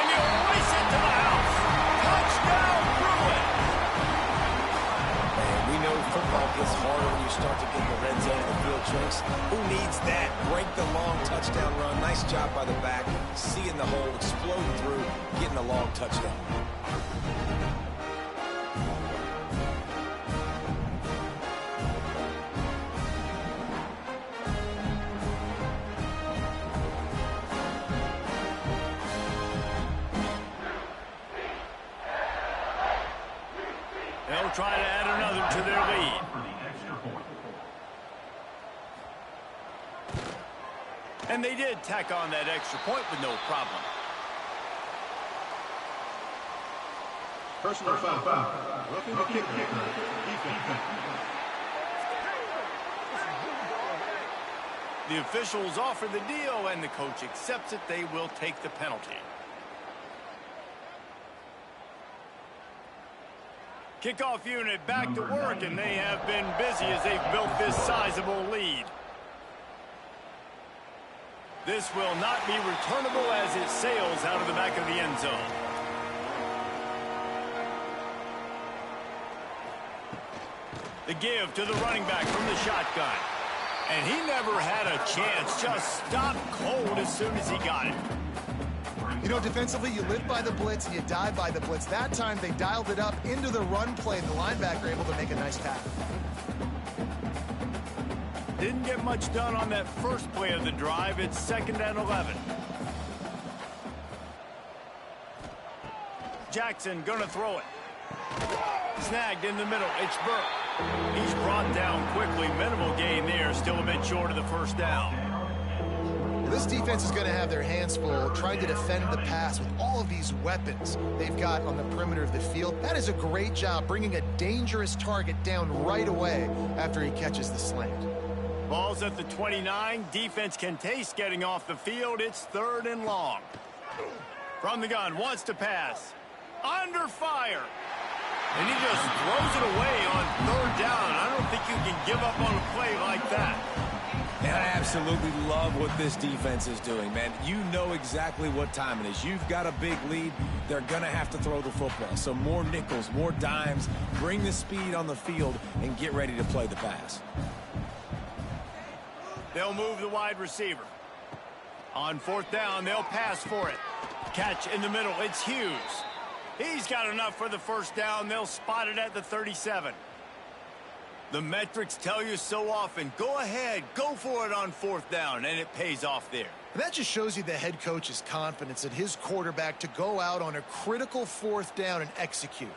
And he'll race it to the house. Touchdown, Bruin. And we know football gets harder when you start to get in the red zone of the field tricks. Who needs that? Break the long touchdown run. Nice job by the back. Seeing the hole, exploding through, getting a long touchdown. They'll try to add another to their lead. And they did tack on that extra point with no problem. Personal foul. Roughing the kicker. Defense. The officials offer the deal, and the coach accepts it. They will take the penalty. Kickoff unit back to work, and they have been busy as they've built this sizable lead. This will not be returnable as it sails out of the back of the end zone. The give to the running back from the shotgun. And he never had a chance, just stopped cold as soon as he got it. You know, defensively, you live by the blitz and you die by the blitz. That time, they dialed it up into the run play, and the linebacker able to make a nice tackle. Didn't get much done on that first play of the drive. It's 2nd and 11. Jackson gonna throw it. Snagged in the middle. It's Burke. He's brought down quickly. Minimal gain there. Still a bit short of the first down. This defense is going to have their hands full trying to defend the pass with all of these weapons they've got on the perimeter of the field. That is a great job bringing a dangerous target down right away after he catches the slant. Ball's at the 29. Defense can taste getting off the field. It's 3rd and long. From the gun, wants to pass. Under fire. And he just throws it away on 3rd down. I don't think you can give up on a play like that. And I absolutely love what this defense is doing, man. You know exactly what time it is. You've got a big lead. They're going to have to throw the football. So more nickels, more dimes, bring the speed on the field, and get ready to play the pass. They'll move the wide receiver. On 4th down, they'll pass for it. Catch in the middle. It's Hughes. He's got enough for the first down. They'll spot it at the 37. The metrics tell you so often, go ahead, go for it on 4th down, and it pays off there. And that just shows you the head coach's confidence in his quarterback to go out on a critical 4th down and execute.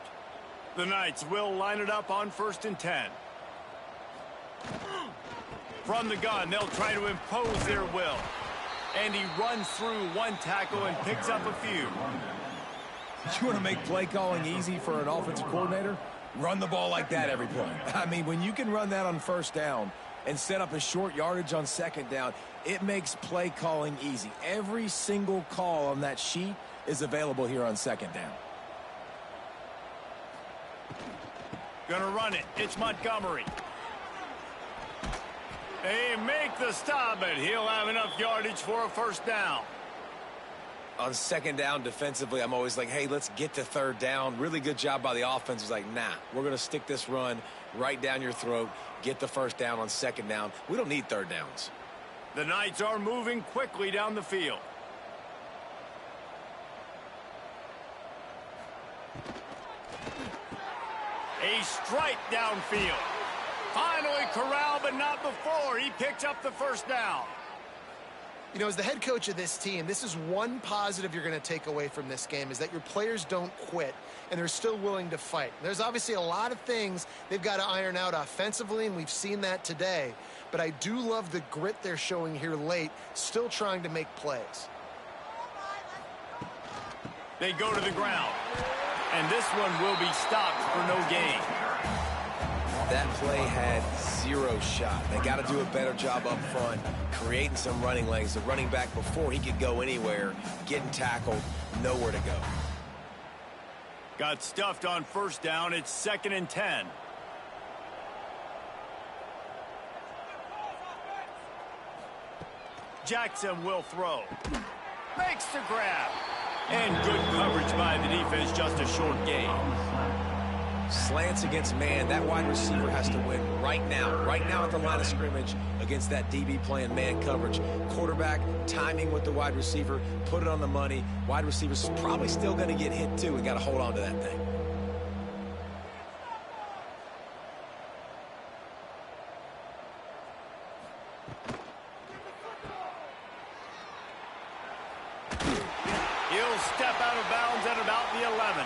The Knights will line it up on 1st and 10. From the gun, they'll try to impose their will. And he runs through one tackle and picks up a few. You want to make play calling easy for an offensive coordinator? Run the ball like that every play. I mean, when you can run that on first down and set up a short yardage on second down, it makes play calling easy. Every single call on that sheet is available here on second down. Gonna run it. It's Montgomery. They make the stop, but he'll have enough yardage for a first down. On second down defensively, I'm always like, hey, let's get to third down. Really good job by the offense. It's like, nah, we're going to stick this run right down your throat, get the first down on second down. We don't need third downs. The Knights are moving quickly down the field. A strike downfield. Finally corralled, but not before. He picks up the first down. You know, as the head coach of this team, this is one positive you're going to take away from this game, is that your players don't quit, and they're still willing to fight. There's obviously a lot of things they've got to iron out offensively, and we've seen that today. But I do love the grit they're showing here late, still trying to make plays. They go to the ground, and this one will be stopped for no gain. That play had zero shot. They got to do a better job up front, creating some running lanes. The running back, before he could go anywhere, getting tackled, nowhere to go. Got stuffed on first down. It's 2nd and 10. Jackson will throw. Makes the grab. And good coverage by the defense, just a short gain. Slants against man. That wide receiver has to win right now at the line of scrimmage against that DB playing man coverage. Quarterback timing with the wide receiver, put it on the money. Wide receiver's probably still going to get hit too, and got to hold on to that thing. He'll step out of bounds at about the 11.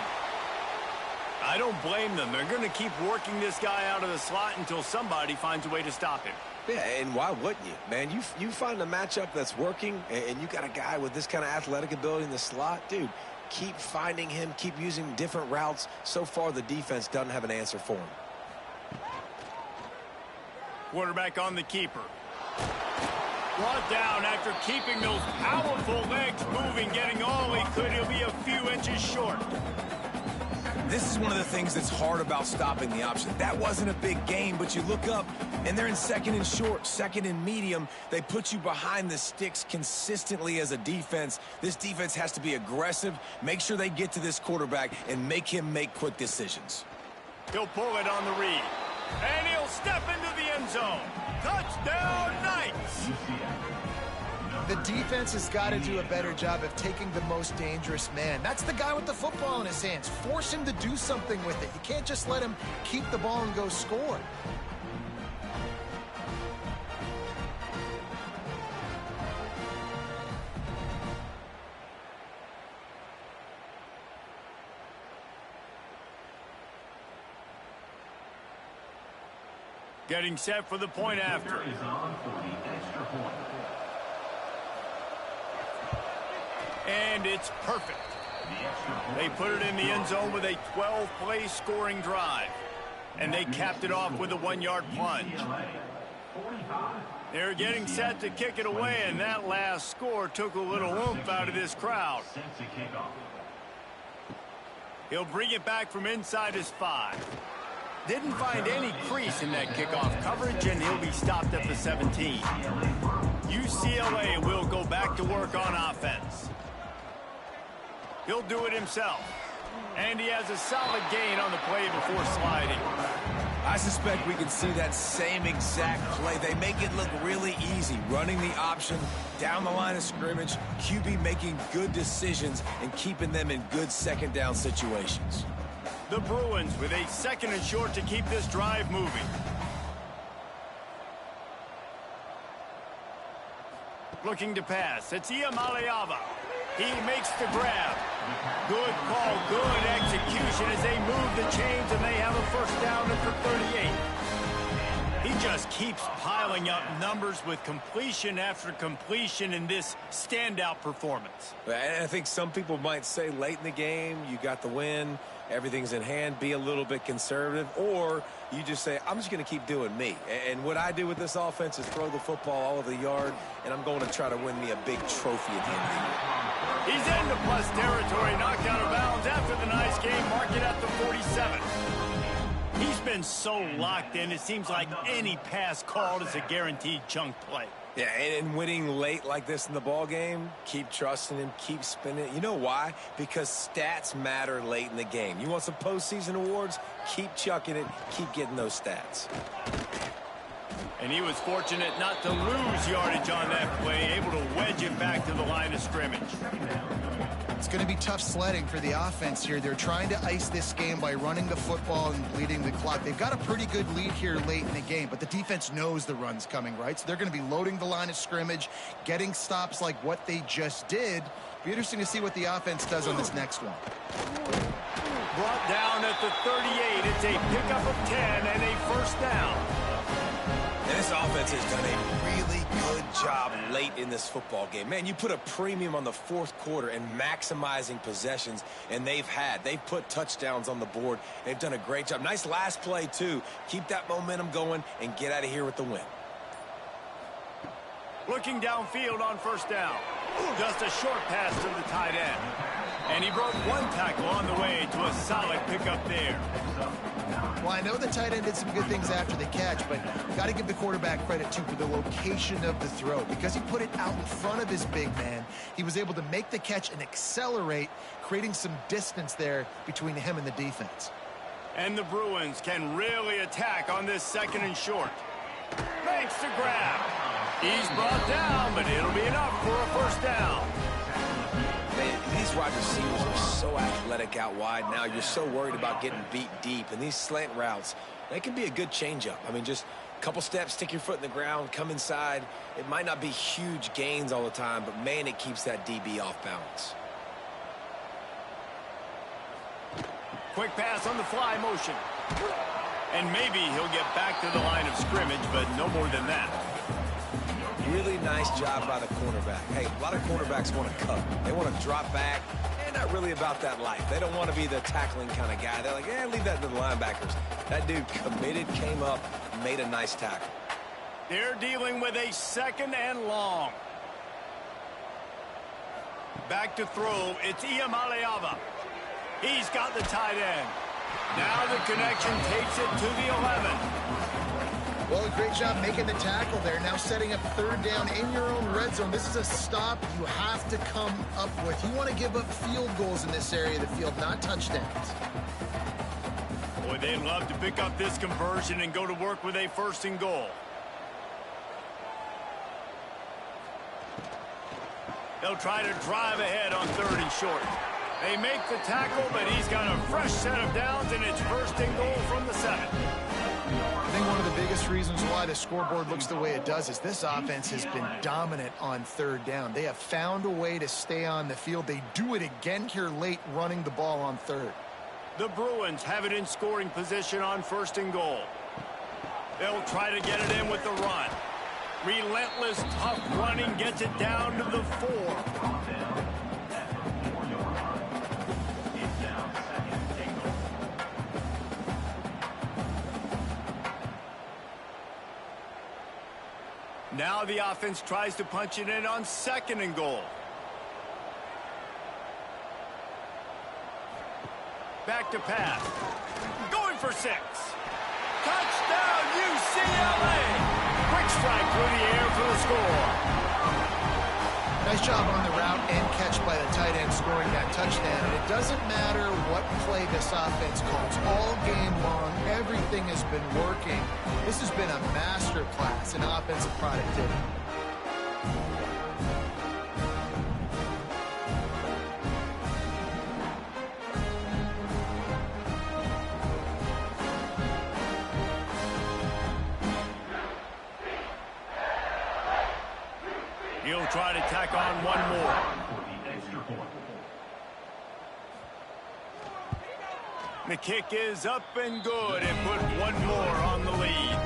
I don't blame them. They're going to keep working this guy out of the slot until somebody finds a way to stop him. Yeah, and why wouldn't you? Man, you find a matchup that's working, and you got a guy with this kind of athletic ability in the slot, dude, keep finding him, keep using different routes. So far, the defense doesn't have an answer for him. Quarterback on the keeper. Brought down after keeping those powerful legs moving, getting all he could. He'll be a few inches short. This is one of the things that's hard about stopping the option. That wasn't a big game, but you look up, and they're in 2nd and short, 2nd and medium. They put you behind the sticks consistently as a defense. This defense has to be aggressive, make sure they get to this quarterback, and make him make quick decisions. He'll pull it on the read. And he'll step into the end zone. Touchdown, Knights! The defense has got to do a better job of taking the most dangerous man. That's the guy with the football in his hands. Force him to do something with it. You can't just let him keep the ball and go score. Getting set for the point after. Is on for the extra point. And it's perfect. They put it in the end zone with a 12-play scoring drive. And they capped it off with a 1-yard plunge. They're getting set to kick it away, and that last score took a little oomph out of this crowd. He'll bring it back from inside his 5. Didn't find any crease in that kickoff coverage, and he'll be stopped at the 17. UCLA will go back to work on offense. He'll do it himself. And he has a solid gain on the play before sliding. I suspect we can see that same exact play. They make it look really easy, running the option down the line of scrimmage, QB making good decisions and keeping them in good second down situations. The Bruins with a 2nd and short to keep this drive moving. Looking to pass. It's Iamaleava. He makes the grab. Good call, good execution as they move the chains, and they have a first down at the 38. He just keeps piling up numbers with completion after completion in this standout performance. And I think some people might say late in the game, you got the win, everything's in hand, be a little bit conservative, or you just say, I'm just going to keep doing me. And what I do with this offense is throw the football all over the yard, and I'm going to try to win me a big trophy at the end of the year. He's into plus territory, knocked out of bounds after the nice game, mark it at the 47. He's been so locked in, it seems like any pass called is a guaranteed chunk play. Yeah, and winning late like this in the ball game, keep trusting him, keep spinning it. You know why? Because stats matter late in the game. You want some postseason awards? Keep chucking it, keep getting those stats. And he was fortunate not to lose yardage on that play, able to wedge it back to the line of scrimmage. It's going to be tough sledding for the offense here. They're trying to ice this game by running the football and bleeding the clock. They've got a pretty good lead here late in the game, but the defense knows the run's coming, right? So they're going to be loading the line of scrimmage, getting stops like what they just did. Be interesting to see what the offense does on this next one. Brought down at the 38. It's a pickup of 10 and a first down. And this offense has done a really good job late in this football game. Man, you put a premium on the fourth quarter and maximizing possessions, and they've put touchdowns on the board. They've done a great job. Nice last play, too. Keep that momentum going and get out of here with the win. Looking downfield on first down. Just a short pass to the tight end. And he broke one tackle on the way to a solid pickup there. Well, I know the tight end did some good things after the catch, but got to give the quarterback credit, too, for the location of the throw. Because he put it out in front of his big man, he was able to make the catch and accelerate, creating some distance there between him and the defense. And the Bruins can really attack on this second and short. Makes the grab. He's brought down, but it'll be enough for a first down. Man, these wide receivers are so athletic out wide now. You're so worried about getting beat deep. And these slant routes, they can be a good changeup. I mean, just a couple steps, stick your foot in the ground, come inside. It might not be huge gains all the time, but, man, it keeps that DB off balance. Quick pass on the fly motion. And maybe he'll get back to the line of scrimmage, but no more than that. Really nice job by the cornerback. Hey, a lot of cornerbacks want to cover. They want to drop back. They're not really about that life. They don't want to be the tackling kind of guy. They're like, leave that to the linebackers. That dude committed, came up, made a nice tackle. They're dealing with a second and long. Back to throw. It's Iamaleava. He's got the tight end. Now the connection takes it to the 11. Well, a great job making the tackle there. Now setting up third down in your own red zone. This is a stop you have to come up with. You want to give up field goals in this area of the field, not touchdowns. Boy, they'd love to pick up this conversion and go to work with a first and goal. They'll try to drive ahead on third and short. They make the tackle, but he's got a fresh set of downs, and it's first and goal from the 7. I think one of the biggest reasons why the scoreboard looks the way it does is this offense has been dominant on third down. They have found a way to stay on the field. They do it again here late, running the ball on third. The Bruins have it in scoring position on first and goal. They'll try to get it in with the run. Relentless, tough running gets it down to the 4. Now the offense tries to punch it in on second and goal. Back to pass. Going for 6. Touchdown, UCLA! Quick strike through the air for the score. Nice job on the route and catch by the tight end scoring that touchdown. And it doesn't matter what play this offense calls. All game long, everything has been working. This has been a master class in offensive productivity. He'll try to tack on one more. The kick is up and good and put one more on the lead.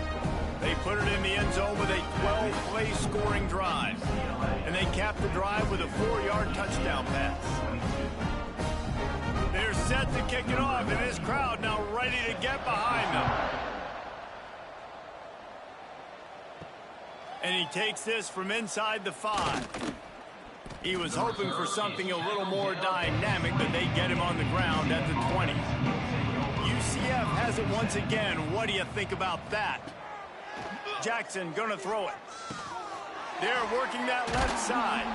They put it in the end zone with a 12-play scoring drive. And they capped the drive with a 4-yard touchdown pass. They're set to kick it off, and this crowd now ready to get behind them. And he takes this from inside the 5. He was hoping for something a little more dynamic, but they get him on the ground at the 20. UCF has it once again. What do you think about that? Jackson gonna throw it. They're working that left side.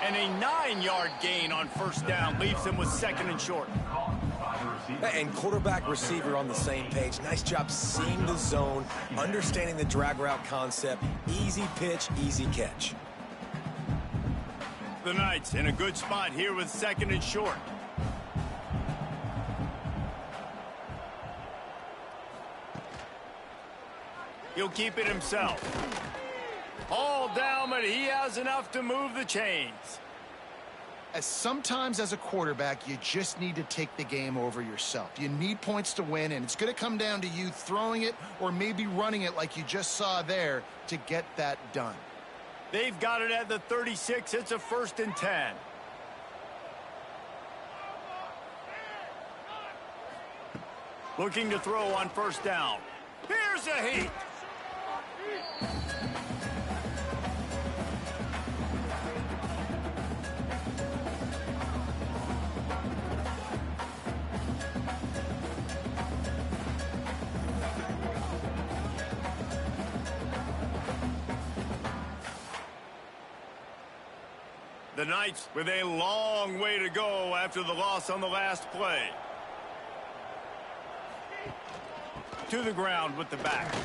And a 9-yard gain on first down leaves them with 2nd and short. And quarterback receiver on the same page. Nice job seeing the zone, understanding the drag route concept. Easy pitch, easy catch. The Knights in a good spot here with 2nd and short. He'll keep it himself. All down, but he has enough to move the chains. Sometimes as a quarterback, you just need to take the game over yourself. You need points to win, and it's going to come down to you throwing it or maybe running it like you just saw there to get that done. They've got it at the 36. It's a 1st and 10. Looking to throw on first down. Here's a heat. The Knights with a long way to go after the loss on the last play. To the ground with the back.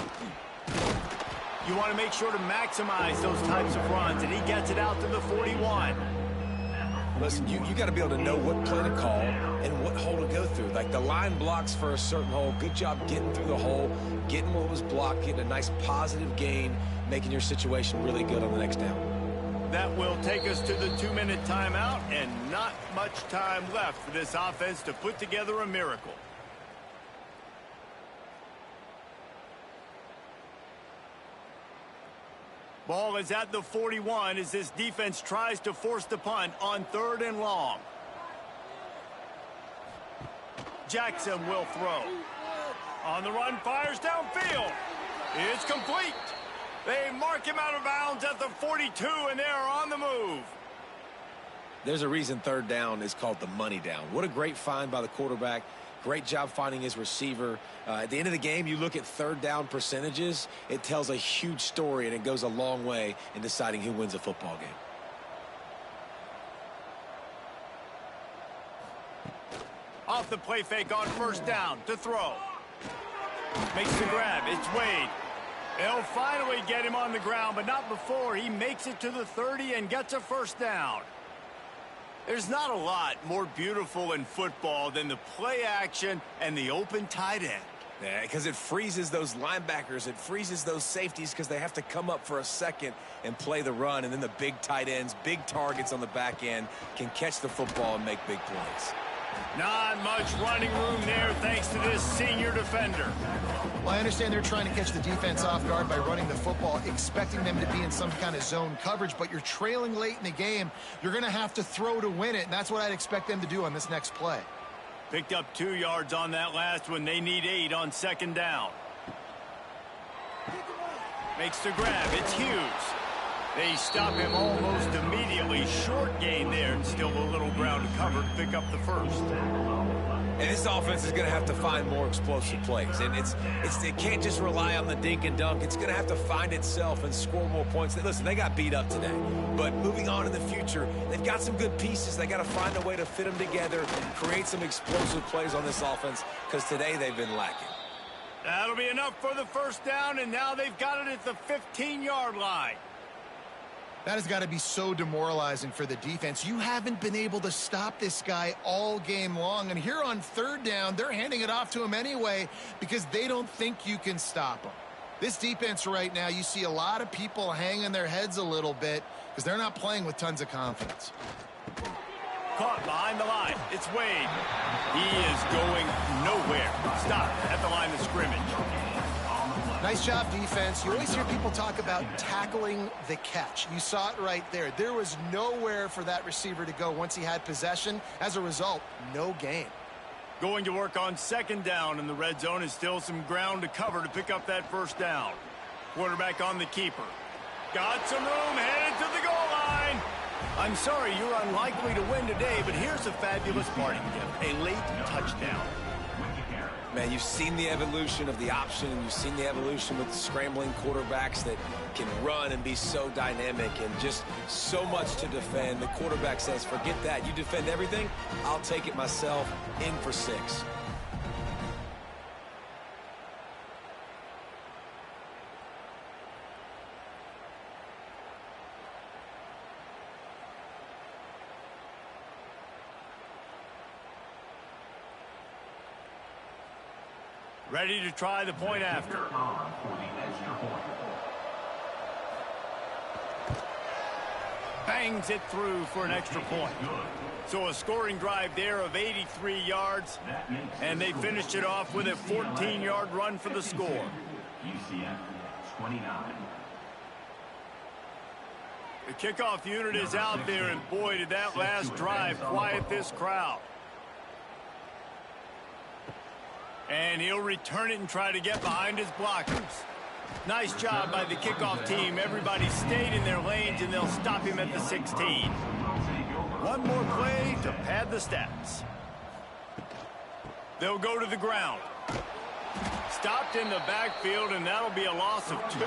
You want to make sure to maximize those types of runs, and he gets it out to the 41. Listen, you got to be able to know what play to call and what hole to go through. Like the line blocks for a certain hole. Good job getting through the hole, getting what was blocked, getting a nice positive gain, making your situation really good on the next down. That will take us to the 2-minute timeout, and not much time left for this offense to put together a miracle. Ball is at the 41 as this defense tries to force the punt on 3rd and long. Jackson will throw. On the run, fires downfield. It's complete. They mark him out of bounds at the 42, and they're on the move. There's a reason 3rd down is called the money down. What a great find by the quarterback. Great job finding his receiver. At the end of the game, you look at 3rd down percentages. It tells a huge story, and it goes a long way in deciding who wins a football game. Off the play fake on first down to throw. Makes the grab. It's Wade. They'll finally get him on the ground, but not before he makes it to the 30 and gets a first down. There's not a lot more beautiful in football than the play action and the open tight end. Yeah, because it freezes those linebackers. It freezes those safeties because they have to come up for a second and play the run. And then the big tight ends, big targets on the back end can catch the football and make big plays. Not much running room there thanks to this senior defender. Well, I understand they're trying to catch the defense off guard by running the football, expecting them to be in some kind of zone coverage, but you're trailing late in the game. You're going to have to throw to win it, and that's what I'd expect them to do on this next play. Picked up 2 yards on that last one. They need 8 on 2nd down. Makes the grab. It's Hughes. They stop him almost immediately. Short gain there, and still a little ground to cover to pick up the first. And this offense is going to have to find more explosive plays. And it can't just rely on the dink and dunk. It's going to have to find itself and score more points. Listen, they got beat up today. But moving on in the future, they've got some good pieces. They got to find a way to fit them together, create some explosive plays on this offense, because today they've been lacking. That'll be enough for the first down, and now they've got it at the 15-yard line. That has got to be so demoralizing for the defense. You haven't been able to stop this guy all game long. And here on 3rd down, they're handing it off to him anyway because they don't think you can stop him. This defense right now, you see a lot of people hanging their heads a little bit because they're not playing with tons of confidence. Caught behind the line. It's Wade. He is going nowhere. Stop at the line of scrimmage. Nice job, defense. You always hear people talk about tackling the catch. You saw it right there. There was nowhere for that receiver to go once he had possession. As a result, no gain. Going to work on second down, and the red zone is still some ground to cover to pick up that first down. Quarterback on the keeper. Got some room, headed to the goal line. I'm sorry, you're unlikely to win today, but here's a fabulous parting gift, a late touchdown. Man, you've seen the evolution of the option, and you've seen the evolution with scrambling quarterbacks that can run and be so dynamic and just so much to defend. The quarterback says, forget that. You defend everything, I'll take it myself. In for 6. Ready to try the point after. Bangs it through for an extra point. So a scoring drive there of 83 yards, and they finished it off with a 14-yard run for the score. UCF 29. The kickoff unit is out there, and boy, did that last drive quiet this crowd. And he'll return it and try to get behind his blockers. Nice job by the kickoff team. Everybody stayed in their lanes, and they'll stop him at the 16. One more play to pad the stats. They'll go to the ground. Stopped in the backfield, and that'll be a loss of 2.